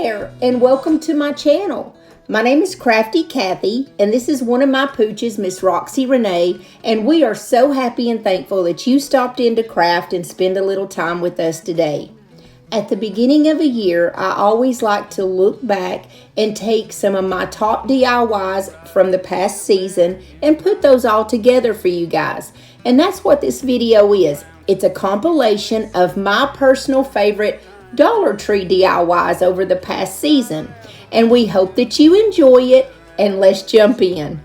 there, and welcome to my channel. My name is Crafty Kathy, and this is one of my pooches, Miss Roxy Renee, and we are so happy and thankful that you stopped in to craft and spend a little time with us today. At the beginning of a year, I always like to look back and take some of my top DIYs from the past season and put those all together for you guys. And that's what this video is. It's a compilation of my personal favorite Dollar Tree DIYs over the past season. And we hope that you enjoy it, and let's jump in.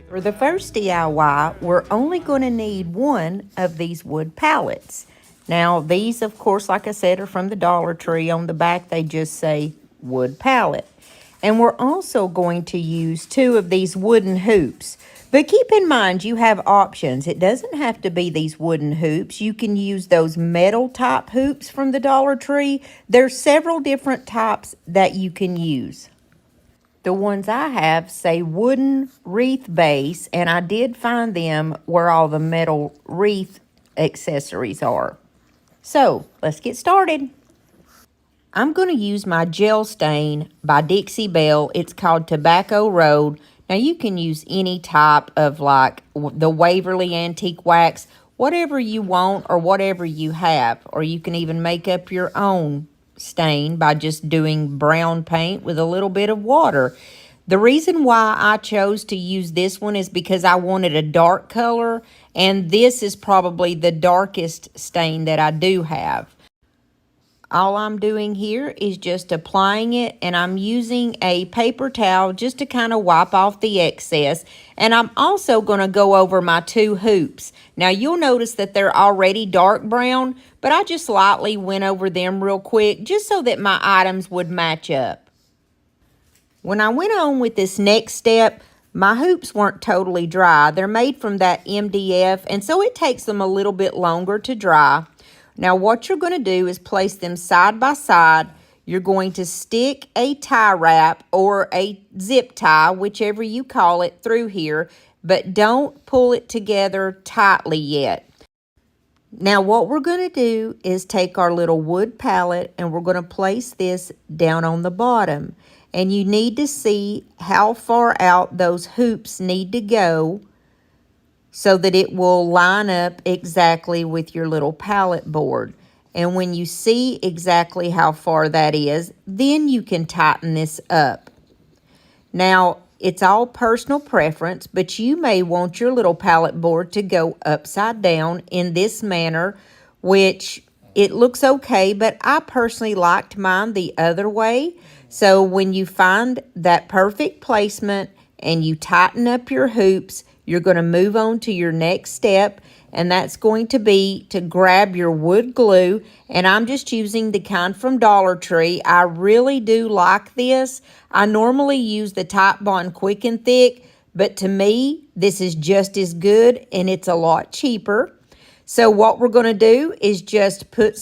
For the first DIY, we're only going to need one of these wood pallets. Now, these, of course, like I said, are from the Dollar Tree. On the back, they just say wood pallet. And we're also going to use 2 of these wooden hoops. But keep in mind, you have options. It doesn't have to be these wooden hoops. You can use those metal type hoops from the Dollar Tree. There's several different types that you can use. The ones I have say wooden wreath base, and I did find them where all the metal wreath accessories are. So, let's get started. I'm going to use my gel stain by Dixie Belle. It's called Tobacco Road. Now, you can use any type of like the Waverly Antique Wax, whatever you want or whatever you have. Or you can even make up your own stain by just doing brown paint with a little bit of water. The reason why I chose to use this one is because I wanted a dark color, and this is probably the darkest stain that I do have. All I'm doing here is just applying it, and I'm using a paper towel just to kind of wipe off the excess. And I'm also going to go over my 2 hoops. Now, you'll notice that they're already dark brown, but I just lightly went over them real quick just so that my items would match up. When I went on with this next step, my hoops weren't totally dry. They're made from that MDF, and so it takes them a little bit longer to dry. Now, what you're going to do is place them side by side. You're going to stick a tie wrap or a zip tie, whichever you call it, through here, but don't pull it together tightly yet. Now, what we're going to do is take our little wood pallet, and we're going to place this down on the bottom. And you need to see how far out those hoops need to go so that it will line up exactly with your little pallet board. And when you see exactly how far that is, then you can tighten this up. Now, it's all personal preference, but you may want your little pallet board to go upside down in this manner, which it looks okay, but I personally liked mine the other way. So when you find that perfect placement and you tighten up your hoops, you're going to move on to your next step, and that's going to be to grab your wood glue. And I'm just using the kind from Dollar Tree. I really do like this. I normally use the Type Bond Quick and Thick, but to me, this is just as good, and it's a lot cheaper. So what we're going to do is just put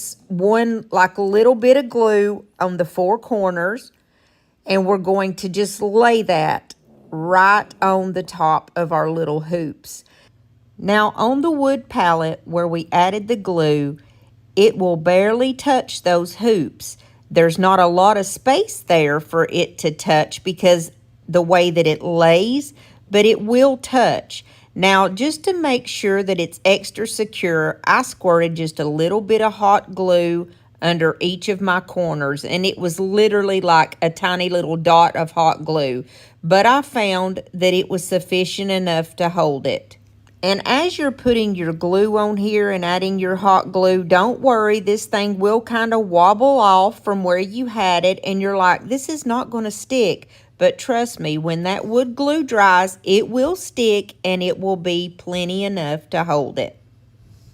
like a little bit of glue on the 4 corners, and we're going to just lay that right on the top of our little hoops. Now, on the wood pallet where we added the glue, it will barely touch those hoops. There's not a lot of space there for it to touch because the way that it lays, but it will touch. Now, just to make sure that it's extra secure, I squirted just a little bit of hot glue under each of my corners, and it was literally like a tiny little dot of hot glue, but I found that it was sufficient enough to hold it. And as you're putting your glue on here and adding your hot glue, don't worry, this thing will kind of wobble off from where you had it, and you're like, this is not going to stick. But trust me, when that wood glue dries, it will stick, and it will be plenty enough to hold it.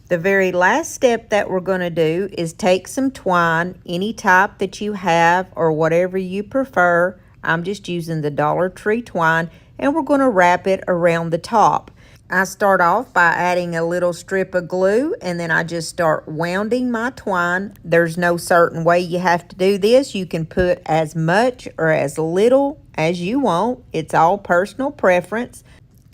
The very last step that we're going to do is take some twine, any type that you have or whatever you prefer. I'm just using the Dollar Tree twine, and we're going to wrap it around the top. I start off by adding a little strip of glue, and then I just start wounding my twine. There's no certain way you have to do this. You can put as much or as little as you want. It's all personal preference.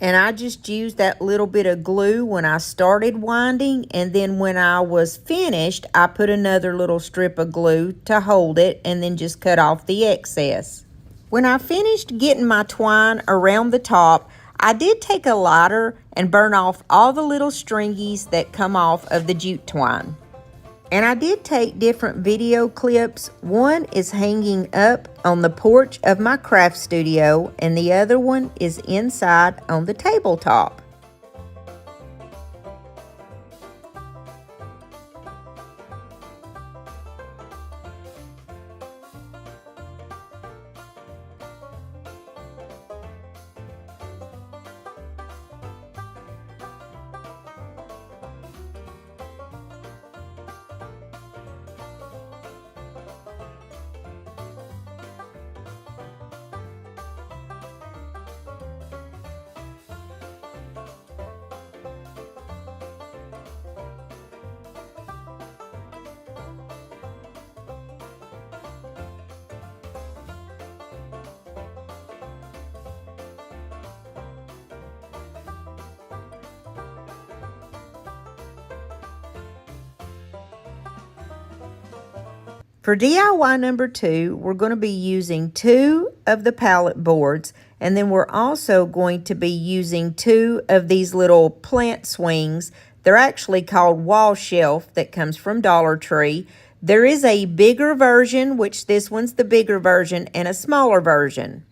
And I just used that little bit of glue when I started winding, and then when I was finished, I put another little strip of glue to hold it and then just cut off the excess. When I finished getting my twine around the top, I did take a lighter and burn off all the little stringies that come off of the jute twine. And I did take different video clips. One is hanging up on the porch of my craft studio, and the other one is inside on the tabletop. For DIY number 2, we're going to be using 2 of the pallet boards, and then we're also going to be using 2 of these little plant swings. They're actually called wall shelf that comes from Dollar Tree. There is a bigger version, which this one's the bigger version, and a smaller version.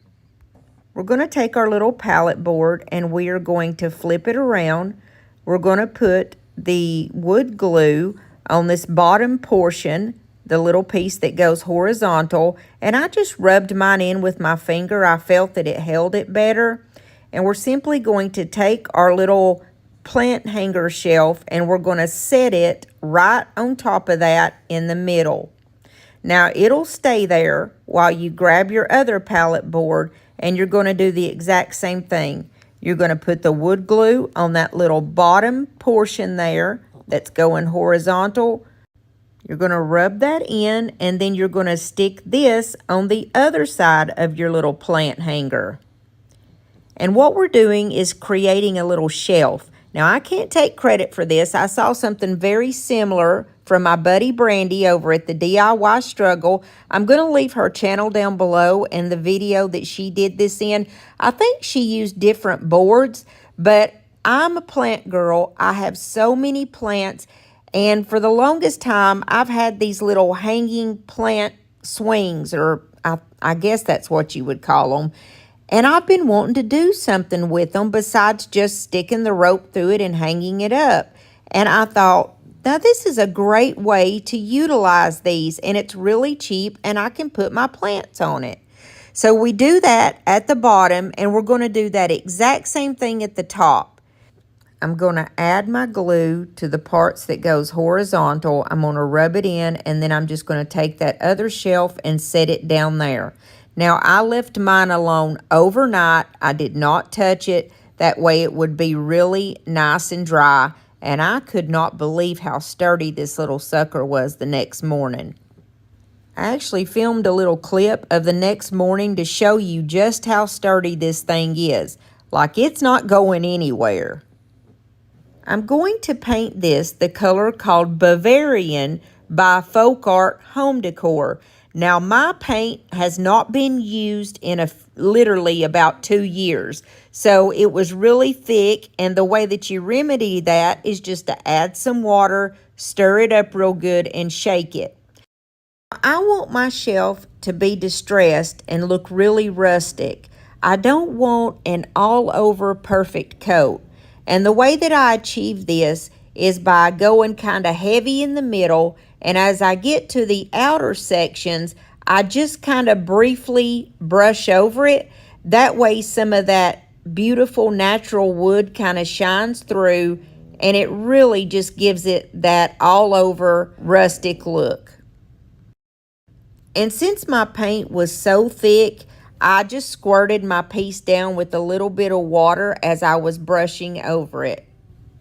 We're going to take our little pallet board and we are going to flip it around. We're going to put the wood glue on this bottom portion, the little piece that goes horizontal, and I just rubbed mine in with my finger. I felt that it held it better. And we're simply going to take our little plant hanger shelf and we're going to set it right on top of that in the middle. Now it'll stay there while you grab your other pallet board, and you're going to do the exact same thing. You're going to put the wood glue on that little bottom portion there that's going horizontal. You're going to rub that in, and then you're going to stick this on the other side of your little plant hanger. And what we're doing is creating a little shelf. Now, I can't take credit for this. I saw something very similar from my buddy Brandy over at the DIY Struggle. I'm going to leave her channel down below and the video that she did this in. I think she used different boards, but I'm a plant girl. I have so many plants. And for the longest time, I've had these little hanging plant swings, or I guess that's what you would call them. And I've been wanting to do something with them besides just sticking the rope through it and hanging it up. And I thought, now this is a great way to utilize these, and it's really cheap, and I can put my plants on it. So we do that at the bottom, and we're going to do that exact same thing at the top. I'm going to add my glue to the parts that goes horizontal. I'm going to rub it in, and then I'm just going to take that other shelf and set it down there. Now, I left mine alone overnight. I did not touch it. That way it would be really nice and dry, and I could not believe how sturdy this little sucker was the next morning. I actually filmed a little clip of the next morning to show you just how sturdy this thing is. Like, it's not going anywhere. I'm going to paint this the color called Bavarian by Folk Art Home Decor. Now, my paint has not been used in literally about 2 years. So it was really thick, and the way that you remedy that is just to add some water, stir it up real good, and shake it. I want my shelf to be distressed and look really rustic. I don't want an all-over perfect coat. And the way that I achieve this is by going kind of heavy in the middle, and as I get to the outer sections, I just kind of briefly brush over it. That way some of that beautiful natural wood kind of shines through, and it really just gives it that all over rustic look. And since my paint was so thick, I just squirted my piece down with a little bit of water as I was brushing over it.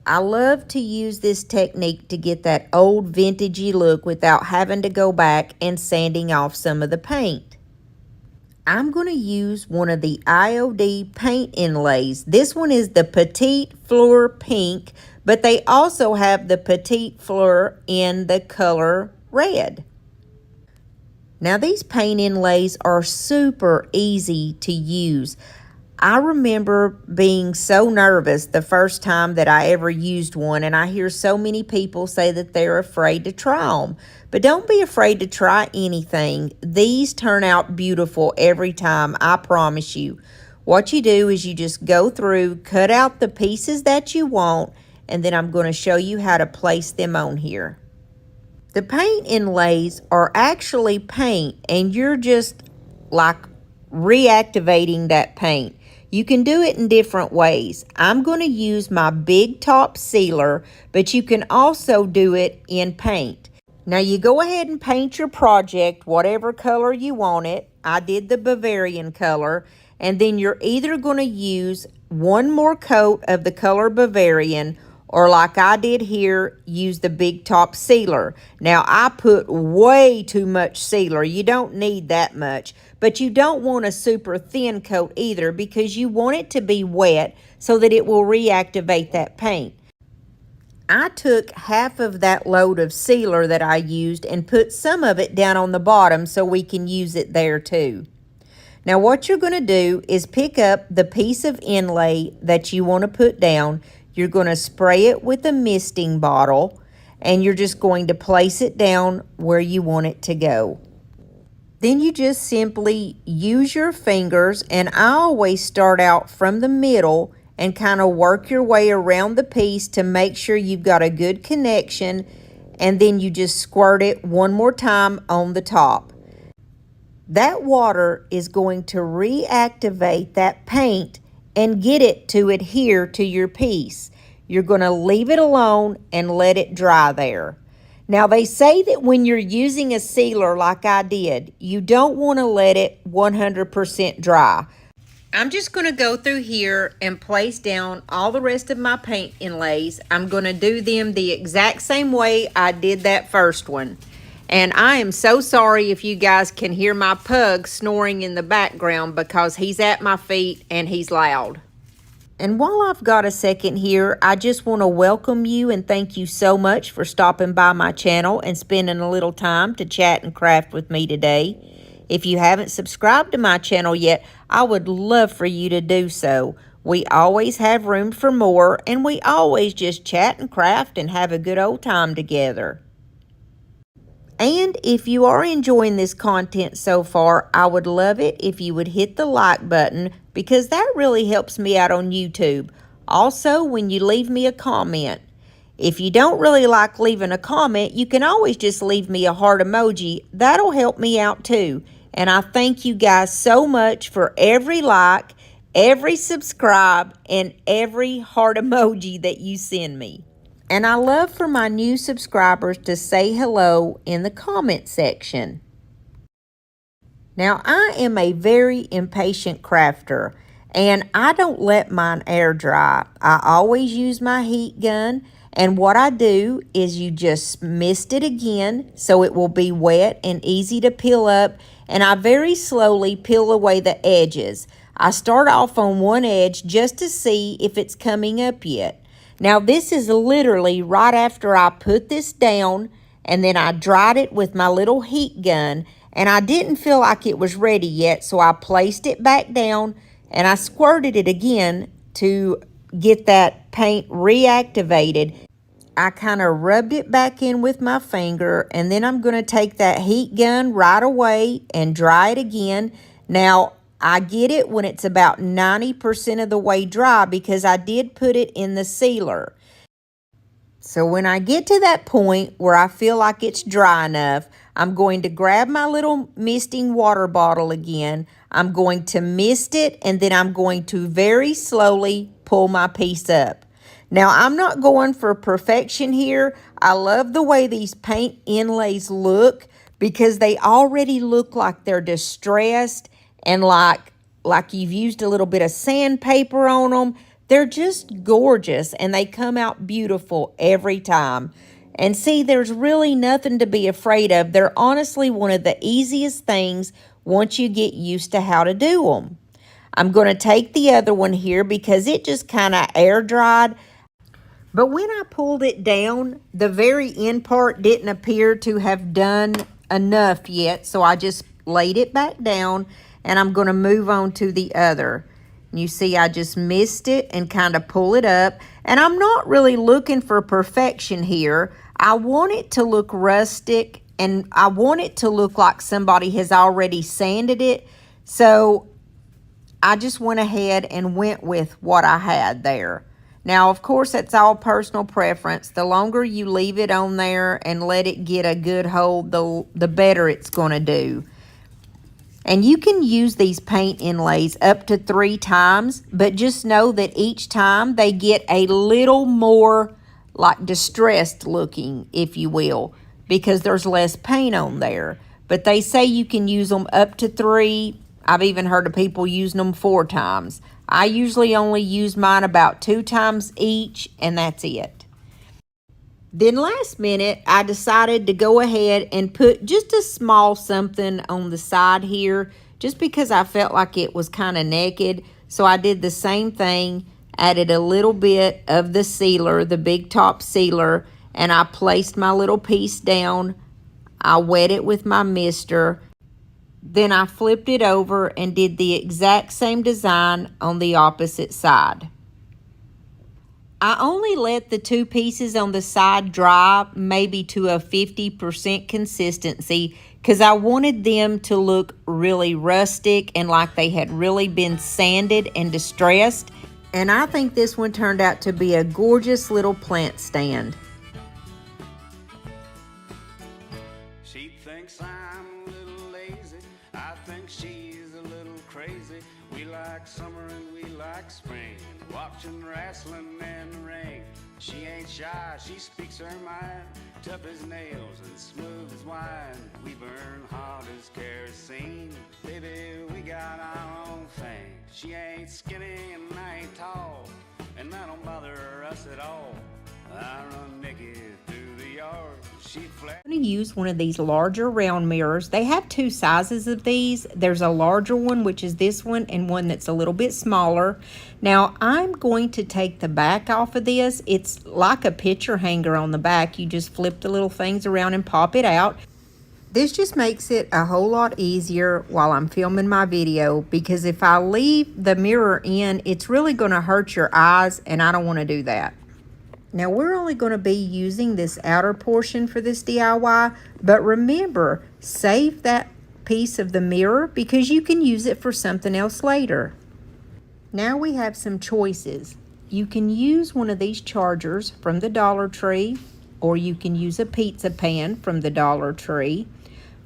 I love to use this technique to get that old vintagey look without having to go back and sanding off some of the paint. I'm going to use one of the IOD paint inlays. This one is the Petite Fleur Pink, but they also have the Petite Fleur in the color red. Now these paint inlays are super easy to use. I remember being so nervous the first time that I ever used one, and I hear so many people say that they're afraid to try them. But don't be afraid to try anything. These turn out beautiful every time, I promise you. What you do is you just go through, cut out the pieces that you want, and then I'm going to show you how to place them on here. The paint inlays are actually paint, and you're just like reactivating that paint. You can do it in different ways. I'm going to use my big top sealer, but you can also do it in paint. Now you go ahead and paint your project whatever color you want it. I did the Bavarian color, and then you're either going to use one more coat of the color Bavarian, or like I did here, use the big top sealer. Now I put way too much sealer. You don't need that much, but you don't want a super thin coat either, because you want it to be wet so that it will reactivate that paint. I took half of that load of sealer that I used and put some of it down on the bottom so we can use it there too. Now what you're going to do is pick up the piece of inlay that you want to put down. You're going to spray it with a misting bottle, and you're just going to place it down where you want it to go. Then you just simply use your fingers, and I always start out from the middle and kind of work your way around the piece to make sure you've got a good connection, and then you just squirt it one more time on the top. That water is going to reactivate that paint and get it to adhere to your piece. You're going to leave it alone and let it dry there. Now they say that when you're using a sealer like I did, you don't want to let it 100% dry. I'm just going to go through here and place down all the rest of my paint inlays. I'm going to do them the exact same way I did that first one. And I am so sorry if you guys can hear my pug snoring in the background, because he's at my feet and he's loud. And while I've got a second here, I just want to welcome you and thank you so much for stopping by my channel and spending a little time to chat and craft with me today. If you haven't subscribed to my channel yet, I would love for you to do so. We always have room for more, and we always just chat and craft and have a good old time together. And if you are enjoying this content so far, I would love it if you would hit the like button, because that really helps me out on YouTube. Also, when you leave me a comment. If you don't really like leaving a comment, you can always just leave me a heart emoji. That'll help me out too. And I thank you guys so much for every like, every subscribe, and every heart emoji that you send me. And I love for my new subscribers to say hello in the comment section. Now, I am a very impatient crafter, and I don't let mine air dry. I always use my heat gun, and what I do is you just mist it again so it will be wet and easy to peel up, and I very slowly peel away the edges. I start off on one edge just to see if it's coming up yet. Now this is literally right after I put this down, and then I dried it with my little heat gun, and I didn't feel like it was ready yet, so I placed it back down and I squirted it again to get that paint reactivated. I kind of rubbed it back in with my finger, and then I'm going to take that heat gun right away and dry it again. Now I get it when it's about 90% of the way dry, because I did put it in the sealer. So when I get to that point where I feel like it's dry enough, I'm going to grab my little misting water bottle again. I'm going to mist it, and then I'm going to very slowly pull my piece up. Now, I'm not going for perfection here. I love the way these paint inlays look, because they already look like they're distressed and like you've used a little bit of sandpaper on them. They're just gorgeous, and they come out beautiful every time. And see, there's really nothing to be afraid of. They're honestly one of the easiest things once you get used to how to do them. I'm going to take the other one here because it just kind of air dried. But when I pulled it down, the very end part didn't appear to have done enough yet. So I just laid it back down and I'm going to move on to the other. You see, I just missed it and kind of pull it up. And I'm not really looking for perfection here. I want it to look rustic and I want it to look like somebody has already sanded it. So I just went ahead and went with what I had there. Now, of course, that's all personal preference. The longer you leave it on there and let it get a good hold, the better it's going to do. And you can use these paint inlays up to 3 times, but just know that each time they get a little more like distressed looking, if you will, because there's less paint on there. But they say you can use them up to 3. I've even heard of people using them 4 times. I usually only use mine about 2 times each, and that's it. Then last minute, I decided to go ahead and put just a small something on the side here, just because I felt like it was kind of naked. So I did the same thing, added a little bit of the sealer, the big top sealer, and I placed my little piece down. I wet it with my mister. Then I flipped it over and did the exact same design on the opposite side. I only let the 2 pieces on the side dry maybe to a 50% consistency because I wanted them to look really rustic and like they had really been sanded and distressed. And I think this one turned out to be a gorgeous little plant stand. She thinks I'm a little lazy. I think she's a little crazy. We like summer and we like spring, watching wrestling in the ring. She ain't shy, she speaks her mind, tough as nails and smooth as wine. We burn hot as kerosene, baby, we got our own thing. She ain't skinny and I ain't tall, and that don't bother us at all. I run naked through the yard. I'm going to use one of these larger round mirrors. They have 2 sizes of these. There's a larger one, which is this one, and one that's a little bit smaller. Now, I'm going to take the back off of this. It's like a picture hanger on the back. You just flip the little things around and pop it out. This just makes it a whole lot easier while I'm filming my video, because if I leave the mirror in, it's really going to hurt your eyes, and I don't want to do that. Now, we're only going to be using this outer portion for this DIY, but remember, save that piece of the mirror because you can use it for something else later. Now we have some choices. You can use one of these chargers from the Dollar Tree, or you can use a pizza pan from the Dollar Tree.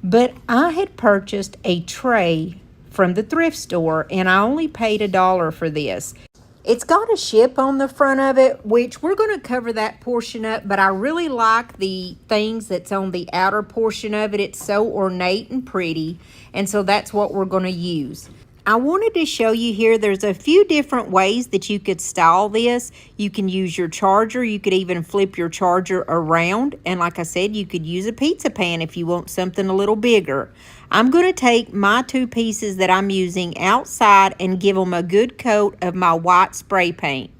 But I had purchased a tray from the thrift store, and I only paid $1 for this. It's got a ship on the front of it, which we're going to cover that portion up, but I really like the things that's on the outer portion of it. It's so ornate and pretty, and so that's what we're going to use. I wanted to show you here, there's a few different ways that you could style this. You can use your charger. You could even flip your charger around, and like I said, you could use a pizza pan if you want something a little bigger. I'm going to take my 2 pieces that I'm using outside and give them a good coat of my white spray paint.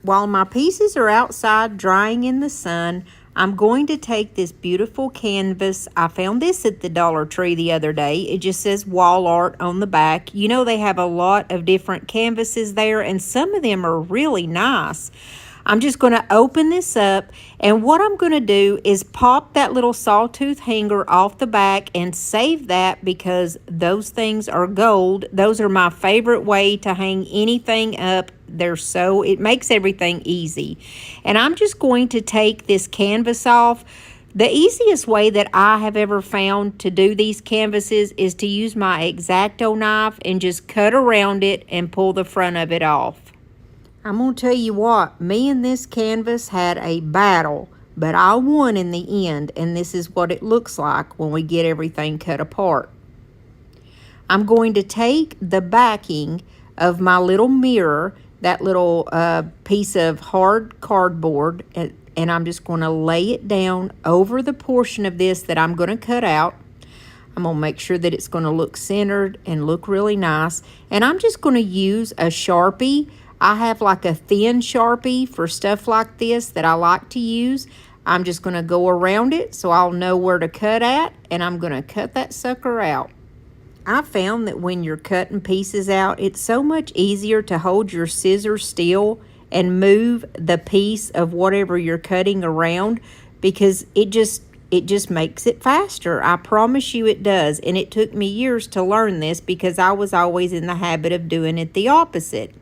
While my pieces are outside drying in the sun, I'm going to take this beautiful canvas. I found this at the Dollar Tree the other day. It just says wall art on the back. You know, they have a lot of different canvases there, and some of them are really nice. I'm just going to open this up, and what I'm going to do is pop that little sawtooth hanger off the back and save that because those things are gold. Those are my favorite way to hang anything up. It makes everything easy. And I'm just going to take this canvas off. The easiest way that I have ever found to do these canvases is to use my X-Acto knife and just cut around it and pull the front of it off. I'm going to tell you what, me and this canvas had a battle, but I won in the end, and this is what it looks like when we get everything cut apart. I'm going to take the backing of my little mirror, that little piece of hard cardboard, and I'm just going to lay it down over the portion of this that I'm going to cut out. I'm going to make sure that it's going to look centered and look really nice. And I'm just going to use a Sharpie. I have like a thin Sharpie for stuff like this that I like to use. I'm just going to go around it so I'll know where to cut at, and I'm going to cut that sucker out. I found that when you're cutting pieces out, it's so much easier to hold your scissors still and move the piece of whatever you're cutting around, because it just makes it faster. I promise you it does. And it took me years to learn this because I was always in the habit of doing it the opposite.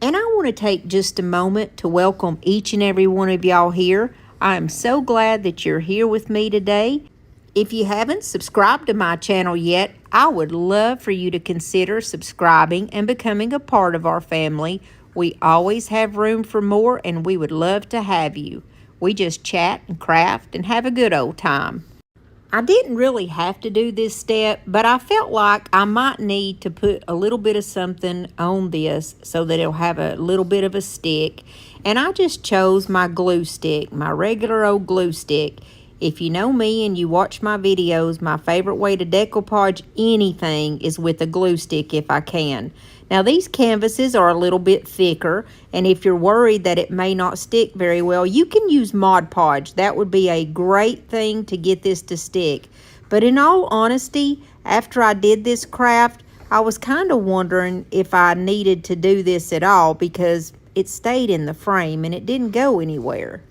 And I want to take just a moment to welcome each and every one of y'all here. I am so glad that you're here with me today. If you haven't subscribed to my channel yet, I would love for you to consider subscribing and becoming a part of our family. We always have room for more, and we would love to have you. We just chat and craft and have a good old time. I didn't really have to do this step, but I felt like I might need to put a little bit of something on this so that it'll have a little bit of a stick. And I just chose my glue stick, my regular old glue stick. If you know me and you watch my videos, my favorite way to decoupage anything is with a glue stick if I can. Now these canvases are a little bit thicker, and if you're worried that it may not stick very well, you can use Mod Podge. That would be a great thing to get this to stick. But in all honesty, after I did this craft, I was kind of wondering if I needed to do this at all, because it stayed in the frame and it didn't go anywhere.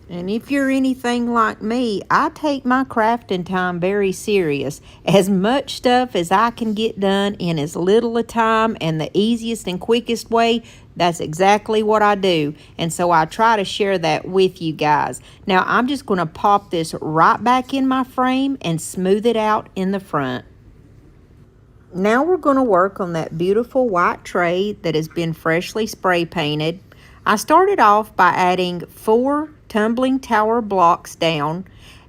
And if you're anything like me, I take my crafting time very serious. As much stuff as I can get done in as little a time and the easiest and quickest way, that's exactly what I do. And so I try to share that with you guys. Now I'm just going to pop this right back in my frame and smooth it out in the front. Now we're going to work on that beautiful white tray that has been freshly spray painted. I started off by adding 4 tumbling tower blocks down,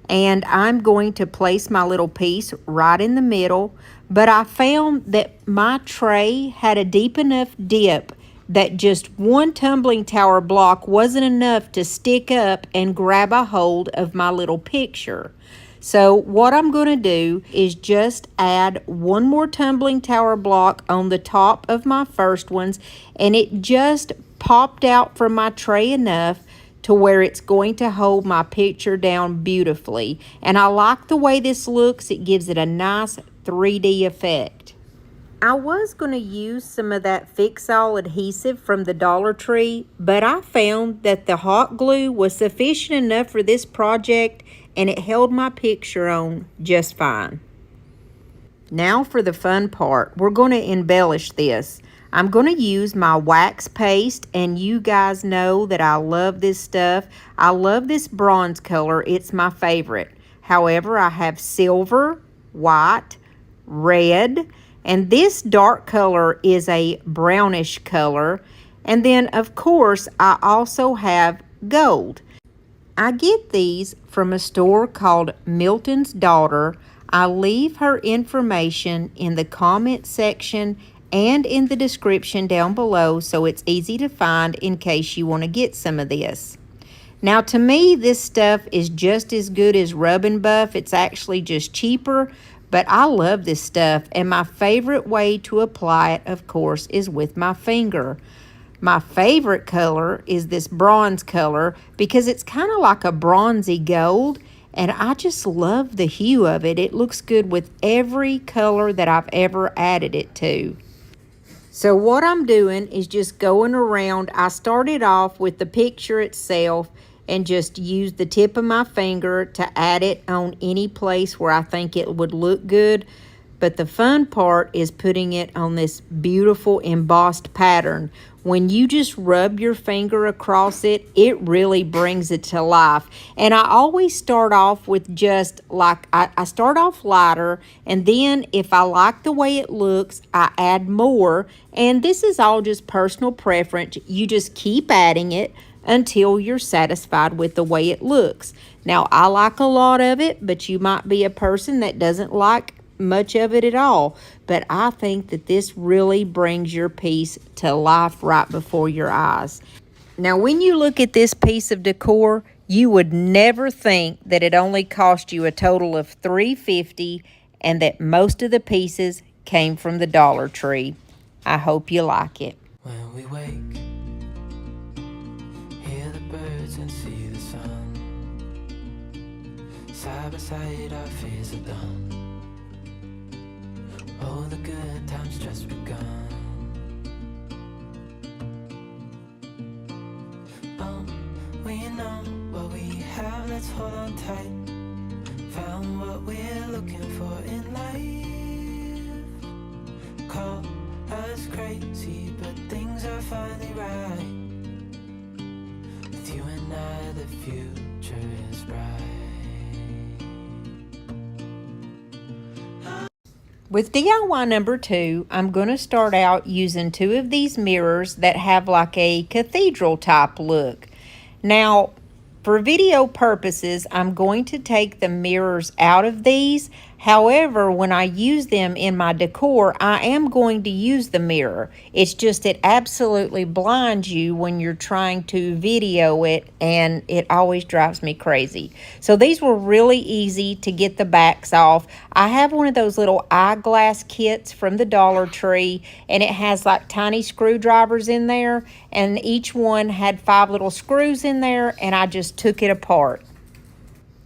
and I'm going to place my little piece right in the middle, but I found that my tray had a deep enough dip that just one tumbling tower block wasn't enough to stick up and grab a hold of my little picture. So what I'm going to do is just add one more tumbling tower block on the top of my first ones, and it just popped out from my tray enough to where it's going to hold my picture down beautifully. And I like the way this looks. It gives it a nice 3D effect. I was going to use some of that Fix-All adhesive from the Dollar Tree, but I found that the hot glue was sufficient enough for this project, and it held my picture on just fine. Now for the fun part. We're going to embellish this. I'm going to use my wax paste, and you guys know that I love this stuff. I love this bronze color. It's my favorite. However, I have silver, white, red, and this dark color is a brownish color. And then, of course, I also have gold. I get these from a store called Milton's Daughter. I'll leave her information in the comment section and in the description down below, so it's easy to find in case you want to get some of this. Now to me, this stuff is just as good as Rub and Buff. It's actually just cheaper, but I love this stuff, and my favorite way to apply it, of course, is with my finger. My favorite color is this bronze color because it's kind of like a bronzy gold, and I just love the hue of it. It looks good with every color that I've ever added it to. So what I'm doing is just going around. I started off with the picture itself and just used the tip of my finger to add it on any place where I think it would look good. But the fun part is putting it on this beautiful embossed pattern. When you just rub your finger across it, it really brings it to life. And I always start off with just like, I start off lighter, and then if I like the way it looks, I add more. And this is all just personal preference. You just keep adding it until you're satisfied with the way it looks. Now, I like a lot of it, but you might be a person that doesn't like much of it at all. But I think that this really brings your piece to life right before your eyes. Now, when you look at this piece of decor, You would never think that it only cost you a total of $3.50 and that most of the pieces came from the Dollar Tree. I hope you like it. When we wake, hear the birds and see the sun. Side by side our fears are done. Oh, the good times just begun. Oh, we know what we have, let's hold on tight. Found what we're looking for in life. Call us crazy, but things are finally right. With you and I, the future is bright. With DIY number 2, I'm going to start out using 2 of these mirrors that have like a cathedral type look. Now, for video purposes, I'm going to take the mirrors out of these. However, when I use them in my decor, I am going to use the mirror. It's just it absolutely blinds you when you're trying to video it, and it always drives me crazy. So these were really easy to get the backs off. I have one of those little eyeglass kits from the Dollar Tree, and it has like tiny screwdrivers in there, and each one had 5 little screws in there, and I just took it apart.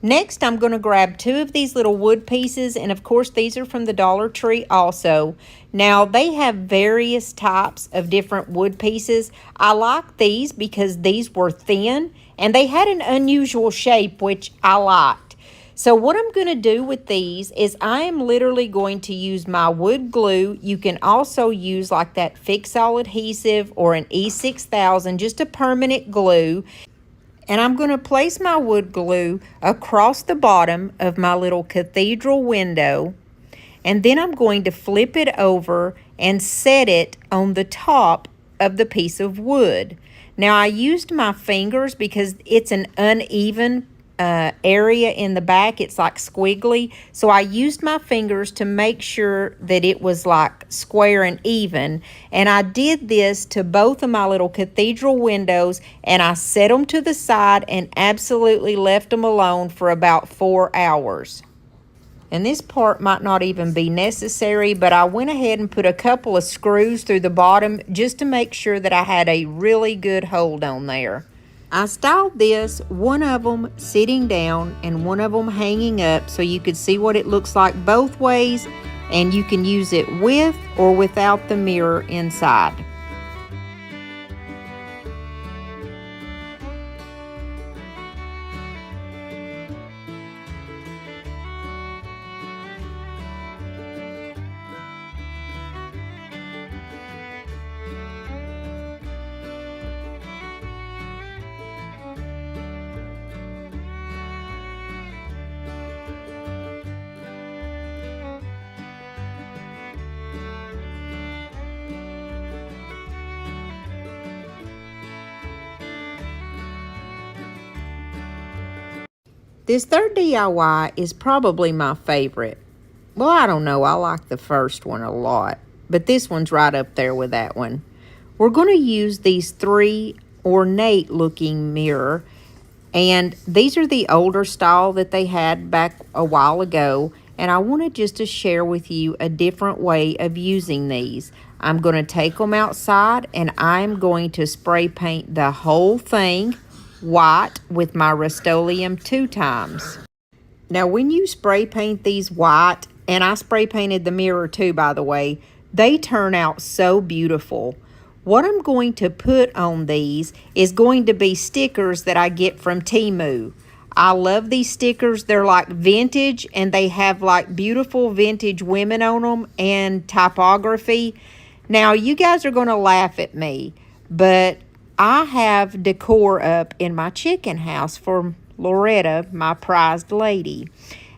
Next, I'm going to grab 2 of these little wood pieces, and of course these are from the Dollar Tree also. Now, they have various types of different wood pieces. I like these because these were thin, and they had an unusual shape, which I liked. So what I'm going to do with these is I am literally going to use my wood glue. You can also use like that Fix-All adhesive or an E6000, just a permanent glue. And I'm going to place my wood glue across the bottom of my little cathedral window. And then I'm going to flip it over and set it on the top of the piece of wood. Now, I used my fingers because it's an uneven area in the back. It's like squiggly. So I used my fingers to make sure that it was like square and even. And I did this to both of my little cathedral windows, and I set them to the side and absolutely left them alone for about 4 hours. And this part might not even be necessary, but I went ahead and put a couple of screws through the bottom just to make sure that I had a really good hold on there. I styled this, one of them sitting down and one of them hanging up, so you could see what it looks like both ways, and you can use it with or without the mirror inside. This third DIY is probably my favorite. Well, I don't know. I like the first one a lot, but this one's right up there with that one. We're going to use these 3 ornate looking mirror, and these are the older style that they had back a while ago, and I wanted just to share with you a different way of using these. I'm going to take them outside, and I'm going to spray paint the whole thing white with my Rust-Oleum 2 times. Now, when you spray paint these white, and I spray painted the mirror too, by the way, they turn out so beautiful. What I'm going to put on these is going to be stickers that I get from Temu. I love these stickers. They're like vintage, and they have like beautiful vintage women on them and typography. Now, you guys are going to laugh at me, but I have decor up in my chicken house for Loretta, my prized lady.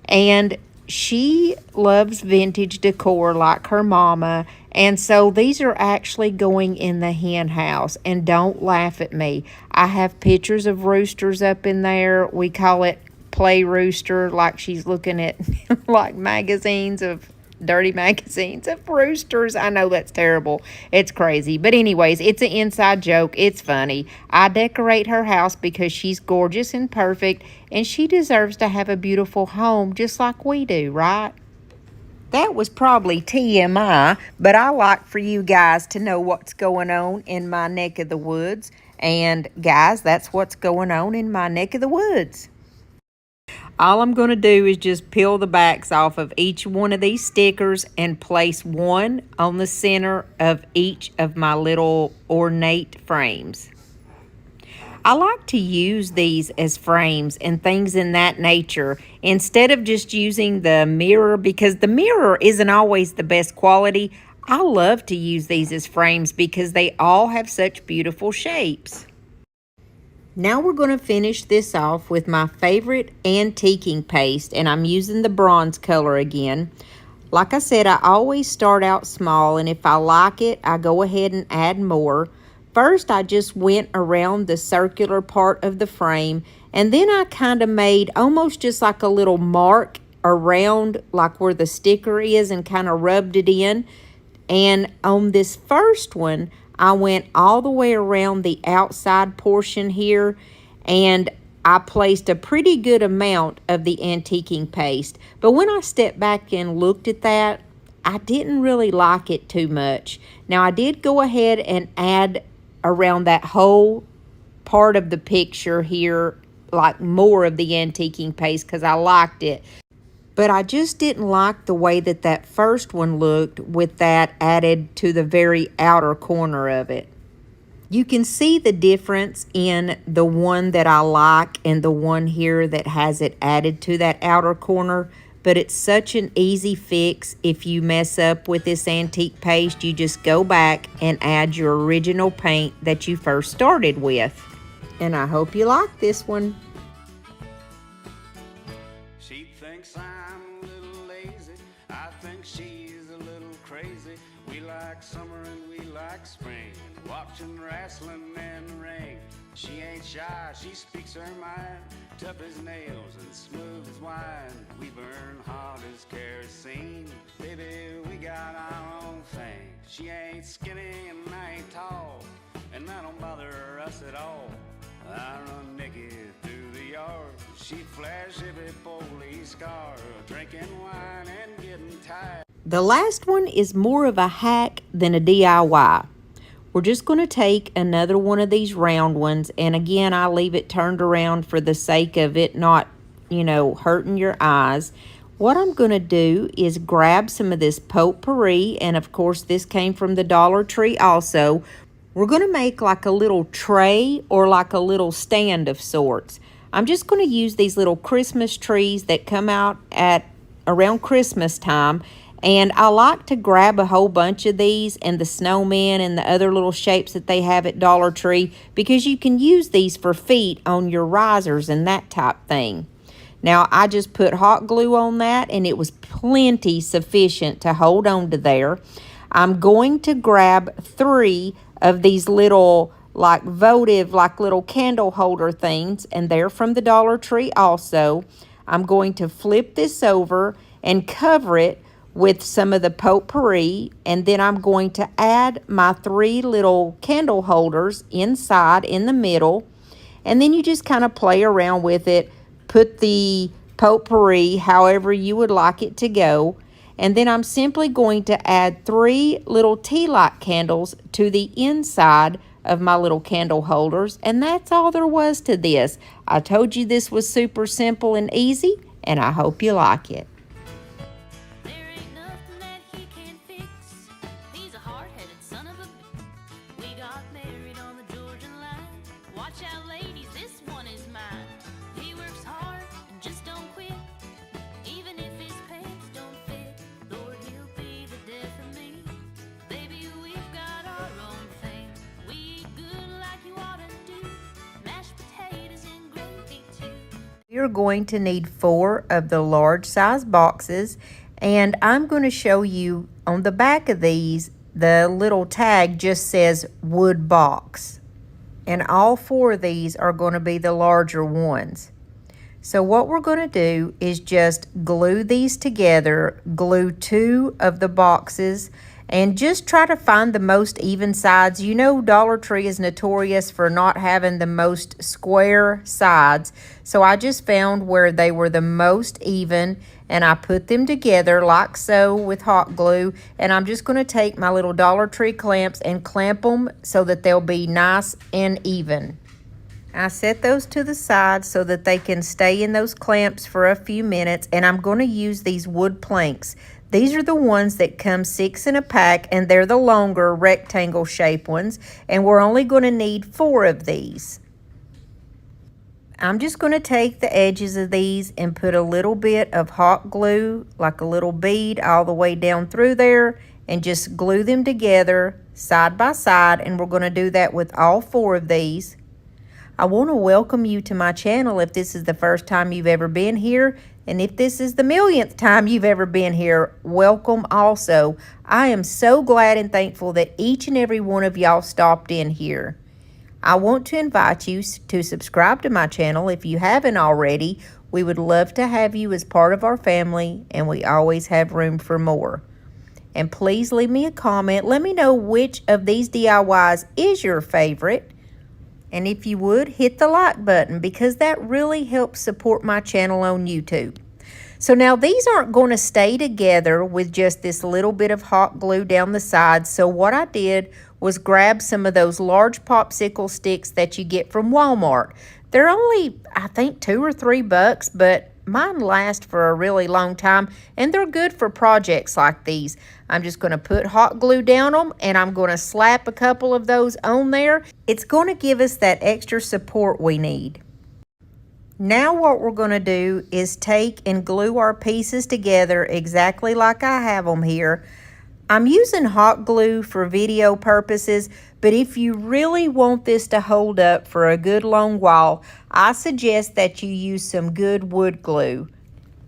And she loves vintage decor like her mama. And so these are actually going in the hen house. And don't laugh at me. I have pictures of roosters up in there. We call it Play Rooster, like she's looking at like magazines of dirty magazines of roosters. I know that's terrible. It's crazy. But anyways, it's an inside joke. It's funny. I decorate her house because she's gorgeous and perfect, and she deserves to have a beautiful home just like we do, right? That was probably TMI, but I like for you guys to know what's going on in my neck of the woods. And guys, that's what's going on in my neck of the woods. All I'm going to do is just peel the backs off of each one of these stickers and place one on the center of each of my little ornate frames. I like to use these as frames and things in that nature instead of just using the mirror, because the mirror isn't always the best quality. I love to use these as frames because they all have such beautiful shapes. Now we're going to finish this off with my favorite antiquing paste, and I'm using the bronze color again. Like I said, I always start out small, and if I like it, I go ahead and add more. First, I just went around the circular part of the frame, and then I kind of made almost just like a little mark around like where the sticker is and kind of rubbed it in. And on this first one, I went all the way around the outside portion here, and I placed a pretty good amount of the antiquing paste. But when I stepped back and looked at that, I didn't really like it too much. Now, I did go ahead and add around that whole part of the picture here, like more of the antiquing paste because I liked it. But I just didn't like the way that that first one looked with that added to the very outer corner of it. You can see the difference in the one that I like and the one here that has it added to that outer corner. But it's such an easy fix. If you mess up with this antique paste, you just go back and add your original paint that you first started with. And I hope you like this one. She thinks I'm a little lazy. I think she's a little crazy. We like summer and we like spring, watching wrestling in the ring. She ain't shy, she speaks her mind, tough as nails and smooth as wine. We burn hot as kerosene, baby, we got our own thing. She ain't skinny and I ain't tall, and that don't bother us at all. I run naked through the yard, she'd flash every police car, drinking wine and getting tired. The last one is more of a hack than a DIY. We're just going to take another one of these round ones, and again, I leave it turned around for the sake of it not, hurting your eyes. What I'm going to do is grab some of this potpourri, and of course, this came from the Dollar Tree also. We're going to make like a little tray or like a little stand of sorts. I'm just going to use these little Christmas trees that come out at around Christmas time. And I like to grab a whole bunch of these and the snowmen and the other little shapes that they have at Dollar Tree, because you can use these for feet on your risers and that type thing. Now, I just put hot glue on that, and it was plenty sufficient to hold on to there. I'm going to grab 3 of these little like votive, like little candle holder things, and they're from the Dollar Tree also. I'm going to flip this over and cover it with some of the potpourri, and then I'm going to add my 3 little candle holders inside in the middle, and then you just kind of play around with it, put the potpourri however you would like it to go, and then I'm simply going to add 3 little tea light candles to the inside of my little candle holders, and that's all there was to this. I told you this was super simple and easy, and I hope you like it. You're going to need 4 of the large size boxes, and I'm going to show you on the back of these, the little tag just says wood box, and all 4 of these are going to be the larger ones. So what we're going to do is just glue these together, glue 2 of the boxes, and just try to find the most even sides. You know, Dollar Tree is notorious for not having the most square sides. So I just found where they were the most even, and I put them together like so with hot glue. And I'm just going to take my little Dollar Tree clamps and clamp them so that they'll be nice and even. I set those to the side so that they can stay in those clamps for a few minutes, and I'm going to use these wood planks. These are the ones that come 6 in a pack, and they're the longer rectangle shape ones, and we're only going to need 4 of these. I'm just going to take the edges of these and put a little bit of hot glue, like a little bead, all the way down through there, and just glue them together side by side, and we're going to do that with all 4 of these. I want to welcome you to my channel if this is the first time you've ever been here, and if this is the millionth time you've ever been here, welcome also. I am so glad and thankful that each and every one of y'all stopped in here. I want to invite you to subscribe to my channel if you haven't already. We would love to have you as part of our family, and we always have room for more. And please leave me a comment. Let me know which of these DIYs is your favorite. And if you would, hit the like button because that really helps support my channel on YouTube. So now these aren't going to stay together with just this little bit of hot glue down the sides. So what I did was grab some of those large popsicle sticks that you get from Walmart. They're only, I think, $2 or $3, but mine last for a really long time, and they're good for projects like these. I'm just going to put hot glue down them, and I'm going to slap a couple of those on there. It's going to give us that extra support we need. Now what we're going to do is take and glue our pieces together exactly like I have them here. I'm using hot glue for video purposes, but if you really want this to hold up for a good long while, I suggest that you use some good wood glue.